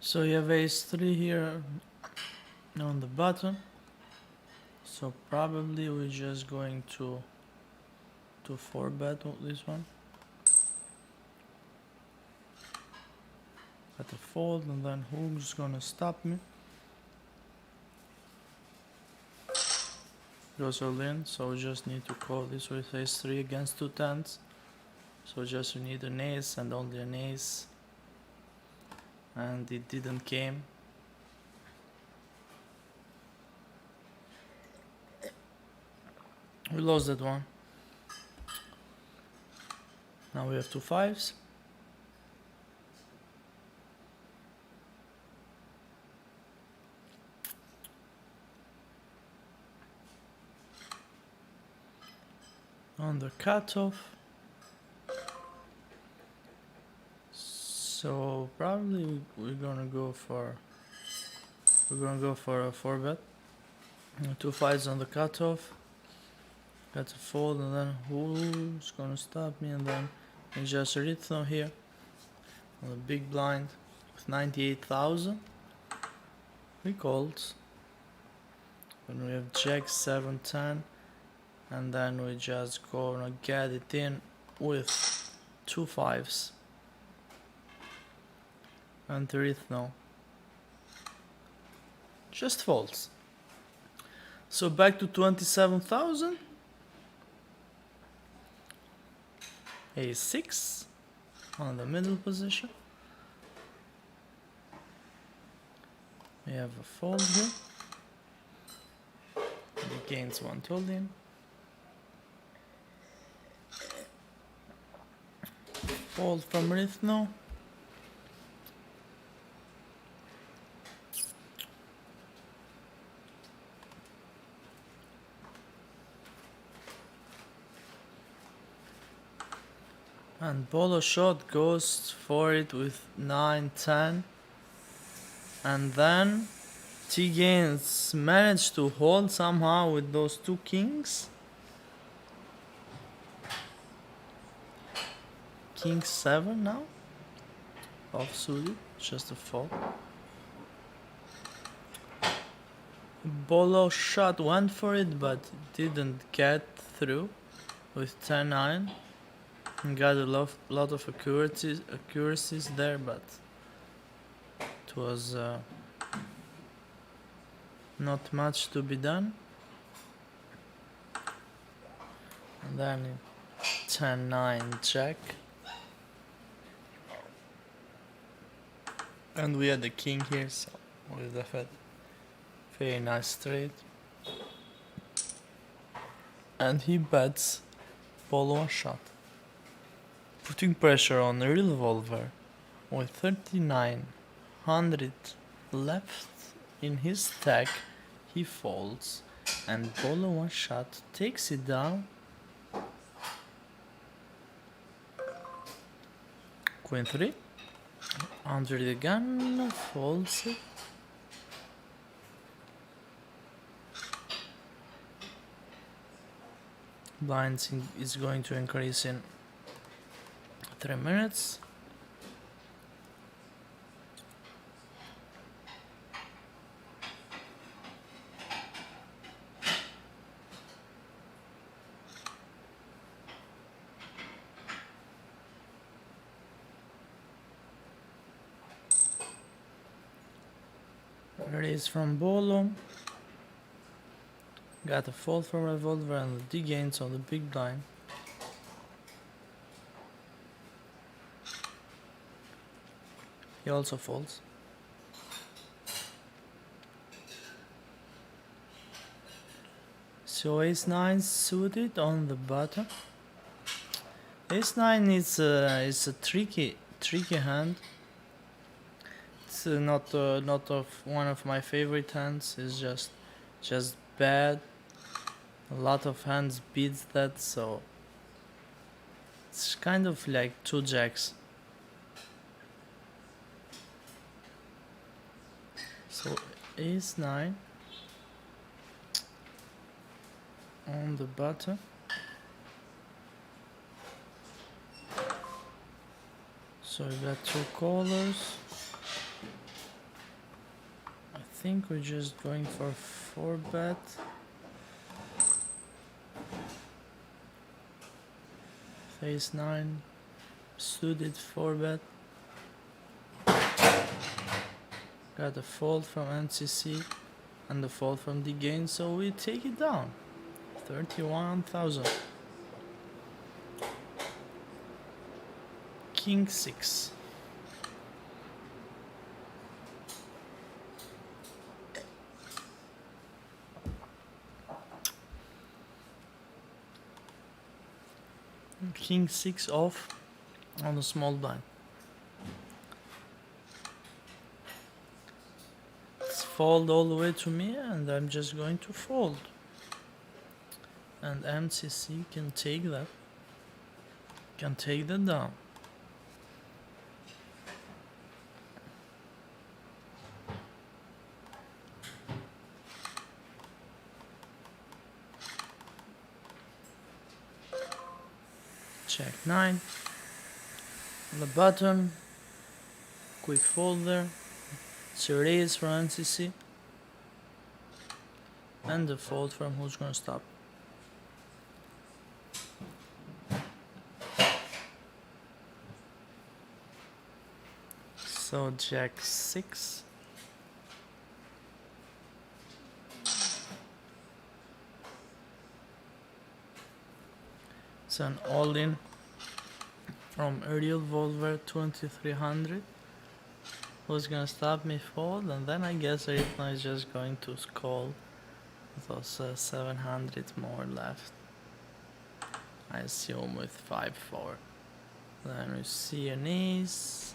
So you have ace 3 here on the button. So probably we're just going to 4-bet this one. At a fold, and then who's gonna stop me? Goes all in, so we just need to call this with ace 3 against 2 tens. So just we need an ace and only an ace. And it didn't came. We lost that one. Now we have 2 5s. On the cutoff. So probably we're gonna go for a 4-bet. 2 5s on the cutoff. Got to fold, and then who's gonna stop me? And then we just rhythm here on the big blind with 98,000. We called. When we have jack 7 10, and then we just gonna get it in with 2 5s. And the rhythm just folds. So back to 27,000. A6 on the middle position. We have a fold here. He gains 1 told-in. Fold from Rithno. And Bolo shot goes for it with 9 10. And then T Gaines managed to hold somehow with those 2 kings. King 7 now. Offsuited, just a fold. Bolo shot went for it, but didn't get through with 10 9. Got a lot of accuracies there, but it was not much to be done. And then 10 9 check. And we had the king here, so with the fed. Very nice straight. And he bets Polo a shot, putting pressure on the revolver with 3900 left in his stack. He folds and Polo one shot takes it down. Queen 3 under the gun, folds it. Blinds is going to increase in 3 minutes. Raise from Bolo. Got a fold from Revolver and the D-gains on the big blind. He also folds. So Ace-9 suited on the bottom. Ace-9 is a tricky hand. It's not of one of my favorite hands. It's just bad. A lot of hands beats that, so it's kind of like 2 jacks. So Ace-9 on the bottom. So we got 2 callers. I think we're just going for 4-bet. Ace-9 suited 4-bet. Got a fold from NCC and a fold from the gain, so we take it down. 31,000. King 6. King 6 off on the small blind. It's fold all the way to me, and I'm just going to fold. And MCC can take that. Can take that down. Check 9. On the bottom, quick fold there. Raise from NCC. And the fold from who's gonna stop. So Jack 6. It's an all-in from Ariel Volver 2300. Who's gonna stop me fold? And then I guess Arythna is just going to call those 700 more left. I assume with 5-4. Then we see an ace.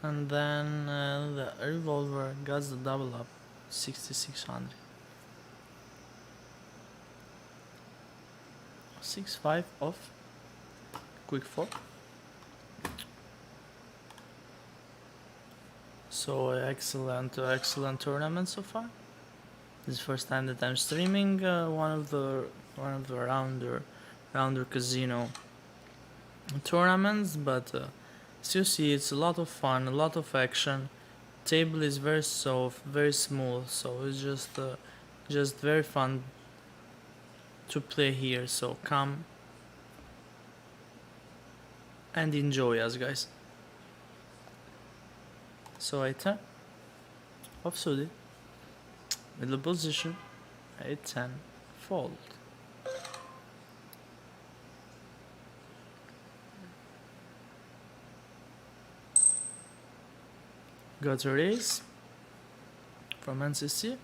And then the Revolver got the double up, 6600. 6-5 off. Quick fold. So excellent tournament so far. This is the first time that I'm streaming one of the rounder casino tournaments, but as you see, it's a lot of fun, a lot of action. Table is very soft, very smooth, so it's just very fun to play here. So come and enjoy us, guys. So I turn off suited, middle position, 8-10, fold. Got a raise from NCC,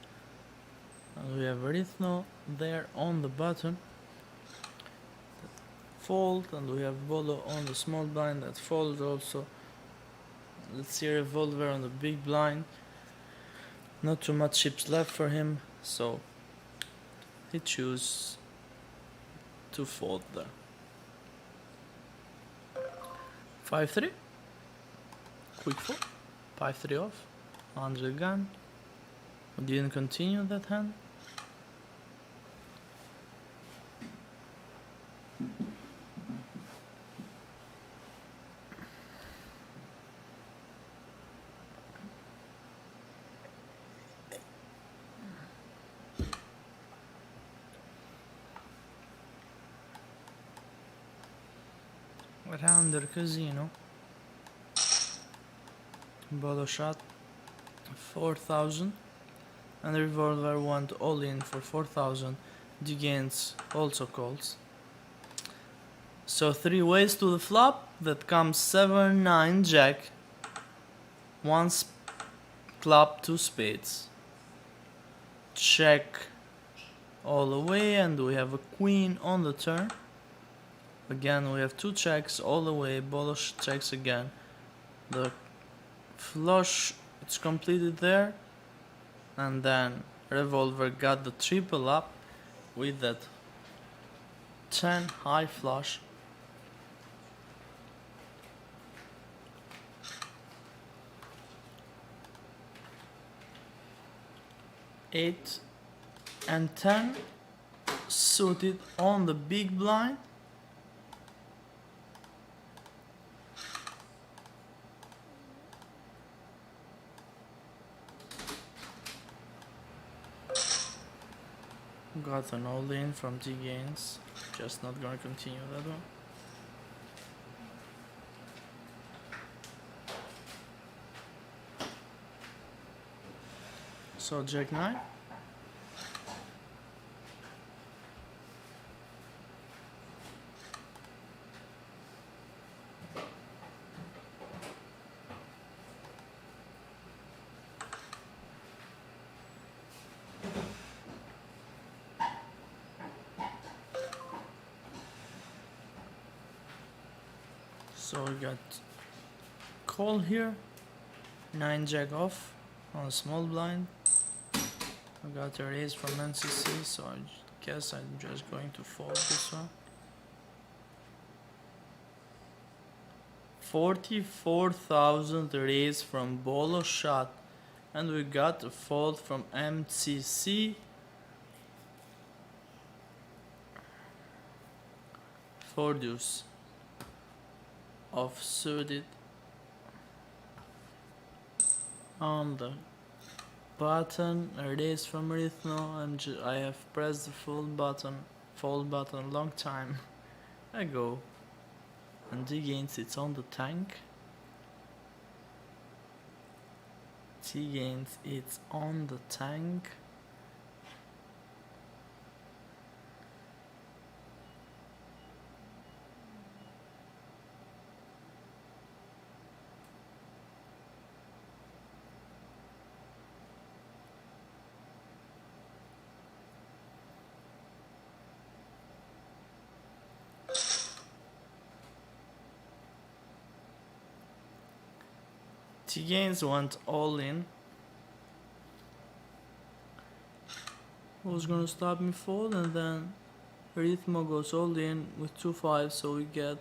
and we have Arythno there on the button. Fold, and we have Bolo on the small blind that folds also. Let's see Revolver on the big blind. Not too much chips left for him, so he chooses to fold there. 5-3. Quick fold. 5-3 off. Under the gun. We didn't continue that hand. Under casino. Bottle shot 4,000 and the revolver went all in for 4,000. The gains also calls. So 3 ways to the flop. That comes 7-9 jack, 1 club, 2 spades. Check all the way, and we have a queen on the turn. Again, we have 2 checks all the way. Bottle checks again. The flush, it's completed there, and then revolver got the triple up with that 10 high flush. Eight and 10 suited on the big blind. Got an all-in from T gains. Just not gonna continue that one. So Jack 9. So we got call here, 9 jack off on a small blind. I got a raise from NCC, so I guess I'm just going to fold this one. 44,000 raise from Bolo shot, and we got a fold from MCC. 4 deuce. Off suited on the button, a raise from Rhythmo, and I have pressed the fold button a long time ago, and T gains it's on the tank. T gains it's on the tank. T gains went all in. Who's gonna stop me fold? And then Rhythmo goes all in with 2 5s, so we get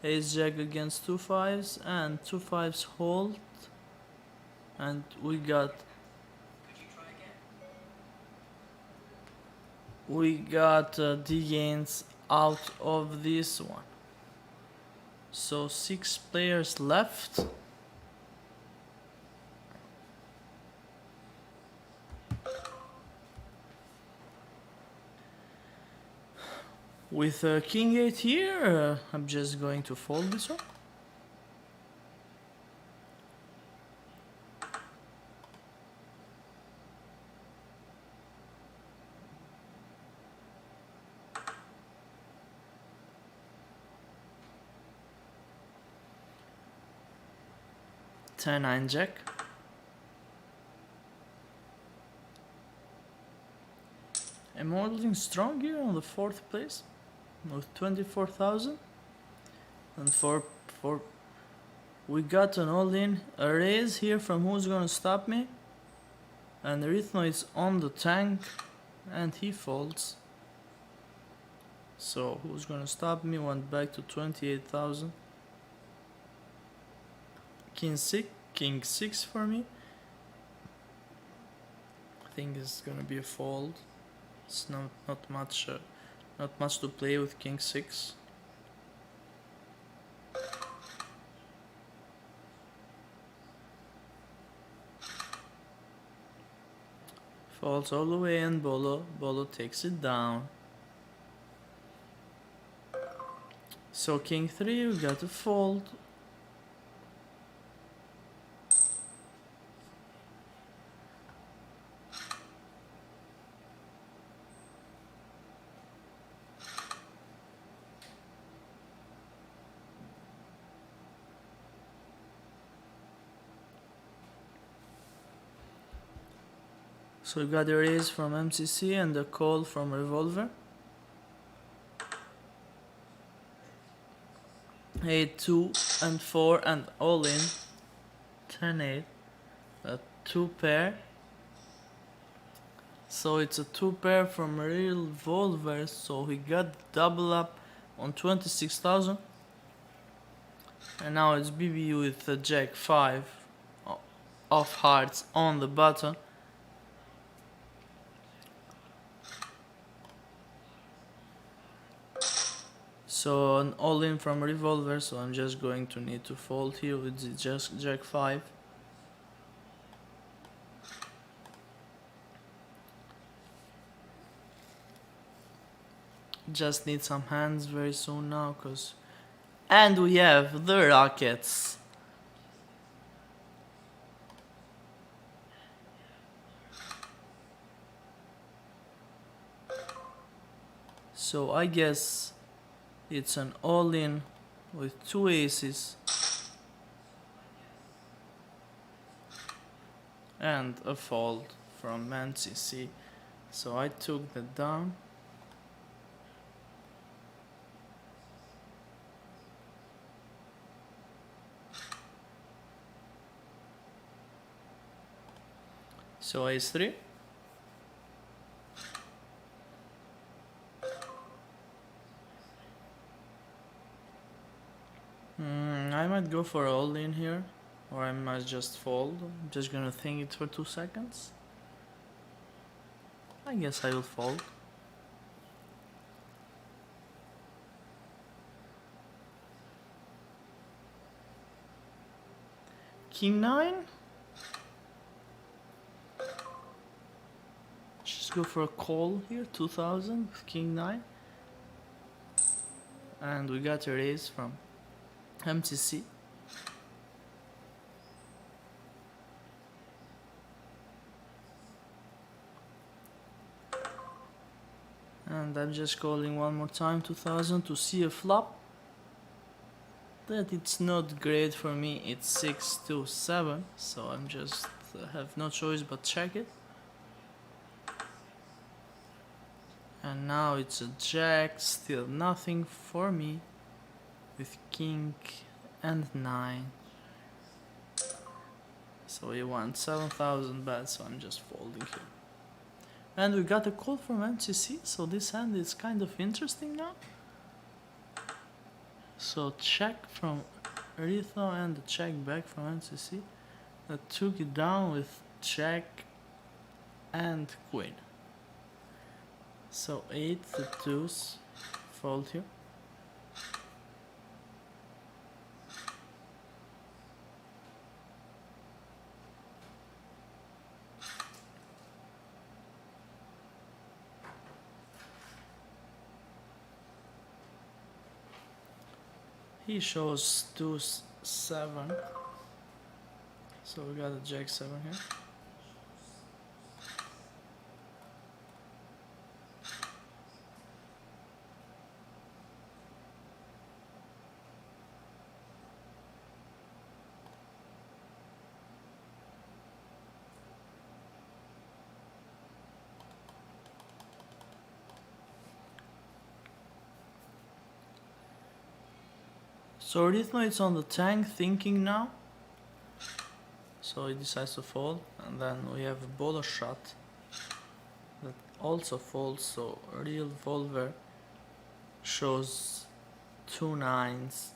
ace jack against 2 5s, and 2 5s hold, and we got D gains out of this one. So 6 players left. With king 8 here, I'm just going to fold this one. Ten 9 jack. I'm holding strong here on the 4th place with 24,000, and for we got an all-in, a raise here from Who's Gonna Stop Me, and Rhythmo is on the tank and he folds. So who's gonna stop me? Went back to 28,000. King 6 for me. I think it's gonna be a fold. It's not much to play with King 6. Falls all the way and Bolo takes it down. So King 3, we got a fold. So we got a raise from MCC and a call from Revolver. 8, 2 and 4 and all in. 10, 8. A 2 pair. So it's a 2 pair from Revolver. So we got double up on 26,000. And now it's BBU with a Jack 5 of hearts on the button. So an all-in from Revolver, so I'm just going to need to fold here with the Jack 5. Just need some hands very soon now, cause... And we have the Rockets. So I guess it's an all-in with 2 aces and a fold from MCC. So I took that down. So ace 3. I might go for all in here, or I might just fold. I'm just gonna think it for 2 seconds. I guess I will fold. King 9. Just go for a call here, 2000 with King 9. And we got a raise from MCC. And I'm just calling one more time, 2000, to see a flop. That it's not great for me, it's 6 to 7, so I'm just have no choice but check it. And now it's a jack, still nothing for me, with king and 9. So he won 7,000 bad, so I'm just folding here. And we got a call from MCC, so this hand is kind of interesting now. So check from Ritho and the check back from MCC. I took it down with jack and queen. So 8 the deuce, fold here. He shows deuce 7, so we got a jack 7 here. So Rhythmo is on the tank thinking now. So he decides to fold, and then we have a bolo shot that also folds, so Revolver shows 2 9s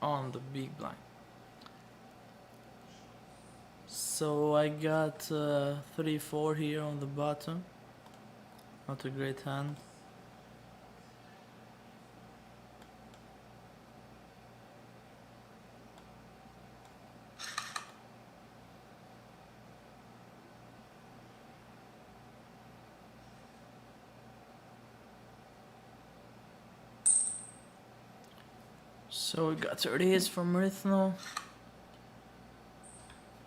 on the big blind. So I got 3-4 here on the bottom. Not a great hand. So we got a raise from Rhythmo.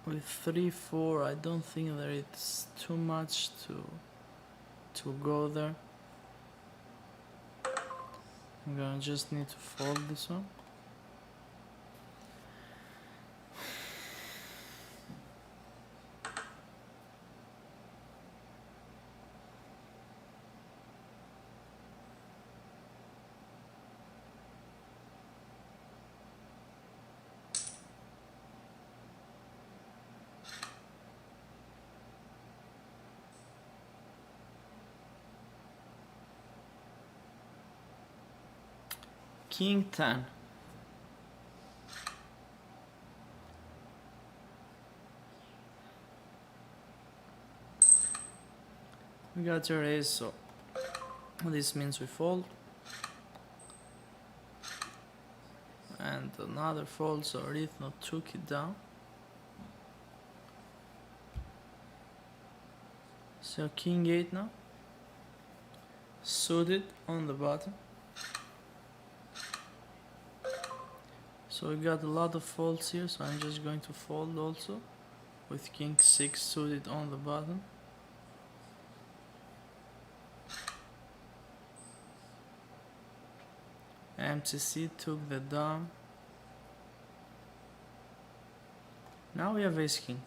With 3-4, I don't think that it's too much to go there. I'm gonna just need to fold this one. King 10. We got your ace, so this means we fold. And another fold, so Rhythmo took it down. So King 8 now. Suited on the bottom. So we got a lot of folds here, so I'm just going to fold also with King 6 suited on the bottom. MTC took the down. Now we have Ace King.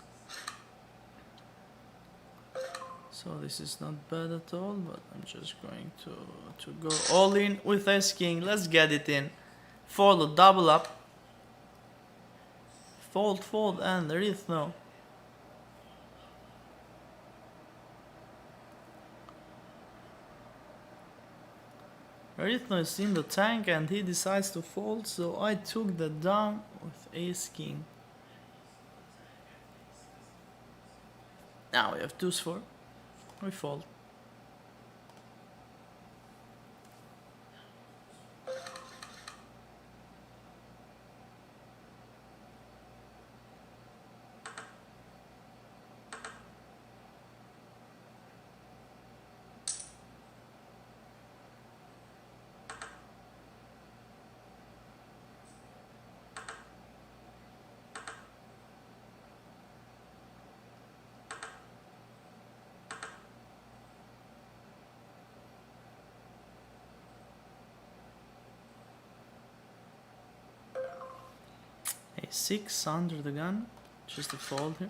So this is not bad at all, but I'm just going to go all in with Ace King. Let's get it in. Fold, double up. Fold, fold, and Rhythmo. Rhythmo is in the tank and he decides to fold, so I took the down with Ace King. Now we have deuce 4. We fold. A6 under the gun, just a fold here.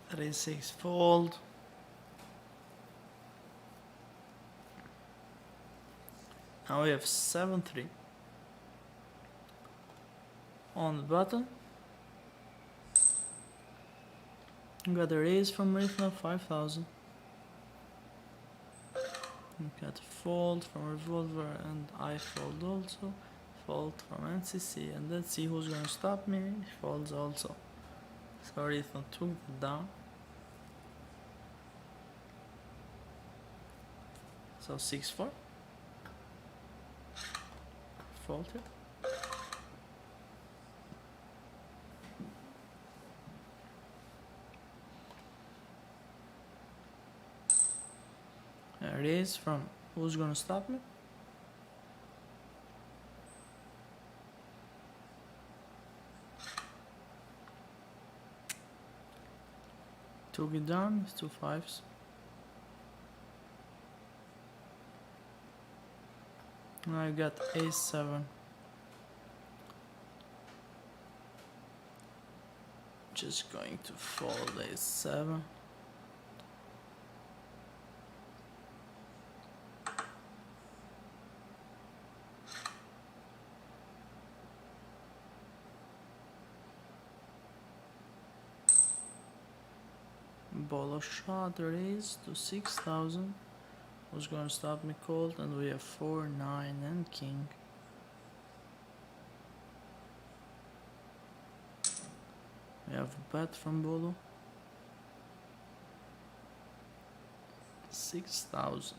That is 6 fold. Now we have 7-3 on the button. We got a raise from Rhythmo 5,000. We got a fold from Revolver and I fold also. Fold from NCC, and let's see who's gonna stop me. He folds also. So Rhythmo took it down. So 6-4. Fold here. Raise from who's gonna stop me? Took it down with 2 5s. I got ace-7. Just going to fold ace-7. Bolo shot raise to 6,000. Who's gonna stop me cold? And we have 4, 9 and king. We have a bet from Bolo. 6,000.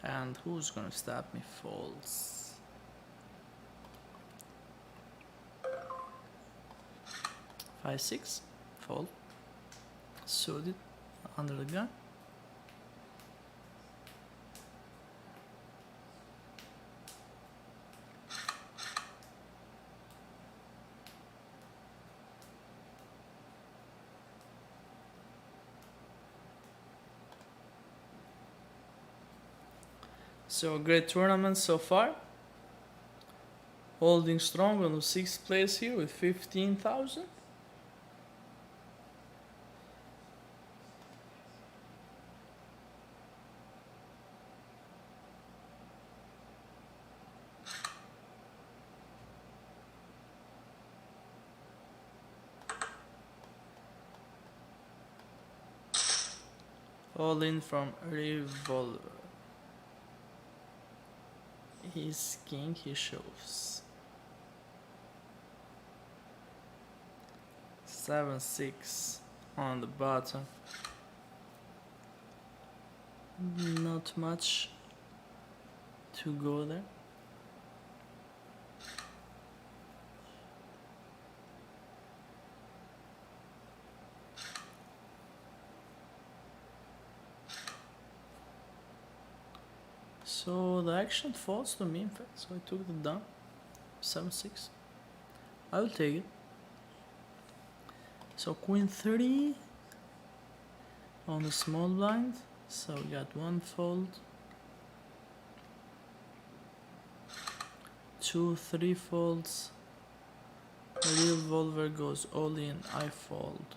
And who's gonna stop me? Folds. 5-6. Fold. Suited under the gun. So great tournament so far. Holding strong on the 6th place here with 15,000. All in from Revolver. His king he shows. 7-6 on the bottom. Not much to go there. So the action falls to me in fact, so I took the down. 7-6. I will take it. So queen 3 on the small blind. So we got 1 fold. 2, 3 folds. Revolver goes all in, I fold.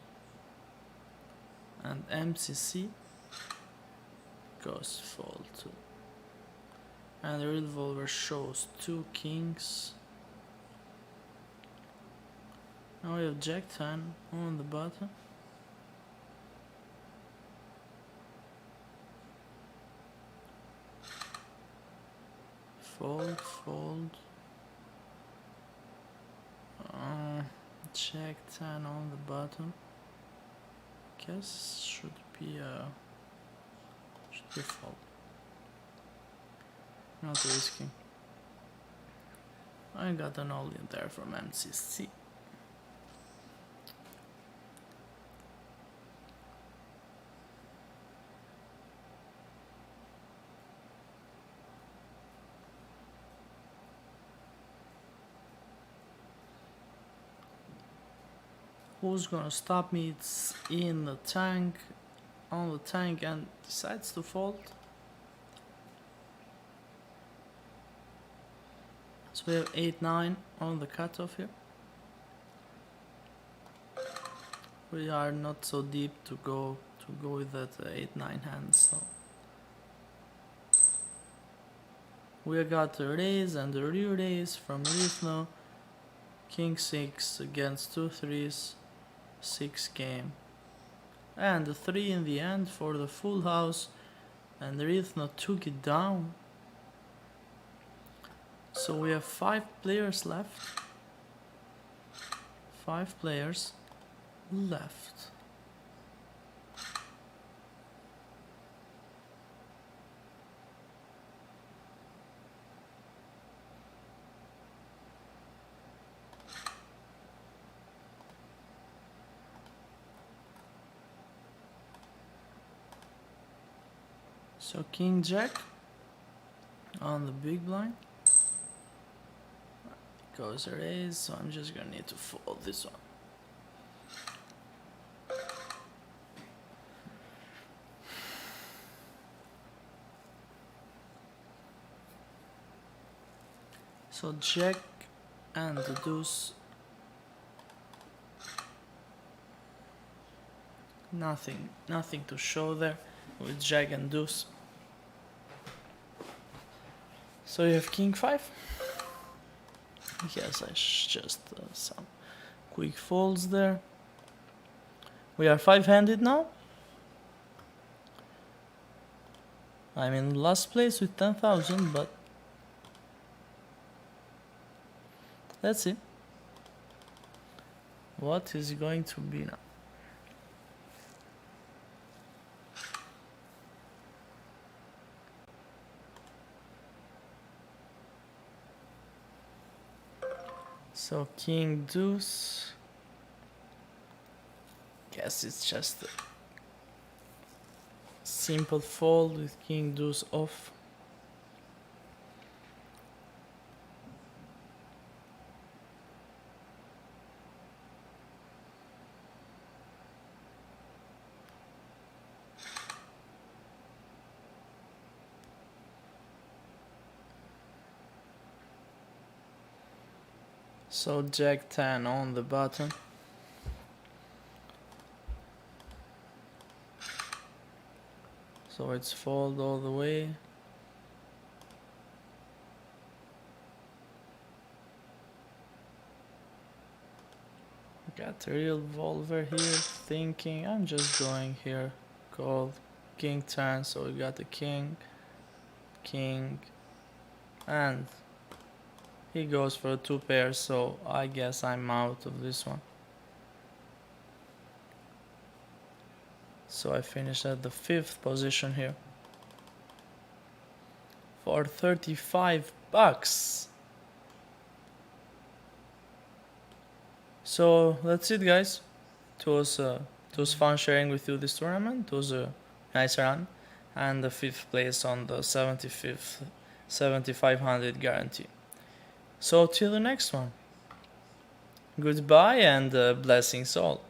And MCC goes fold too. And the revolver shows 2 kings. Now we have Jack 10 on the bottom. Fold, fold. Jack 10 on the bottom. Guess should be a fold. Not risky. I got an all in there from MCC. Who's gonna stop me? It's in the tank, on the tank, and decides to fold. So we have 8-9 on the cutoff here. We are not so deep to go with that 8-9 hand, so we got a raise and a re-raise from Rithno. King 6 against 2 3s, 6 game, and a 3 in the end for the full house, and Rithno took it down. So we have 5 players left. 5 players left. So king jack on the big blind. Goes a raise, so I'm just gonna need to fold this one. So jack and the deuce. Nothing to show there with jack and deuce. So you have king 5. Yes, just some quick folds there. We are 5-handed now. I'm in last place with 10,000, but let's see what is going to be now. So king deuce. Guess it's just a simple fold with king deuce off. So jack 10 on the button. So it's fold all the way. Got a real revolver here, thinking I'm just going here. Call king 10, so we got the king, and he goes for a 2 pair, so I guess I'm out of this one. So I finished at the 5th position here for 35 bucks. So that's it, guys. It was fun sharing with you this tournament. It was a nice run, and the 5th place on the 7,500 guarantee. So till the next one. Goodbye and blessings all.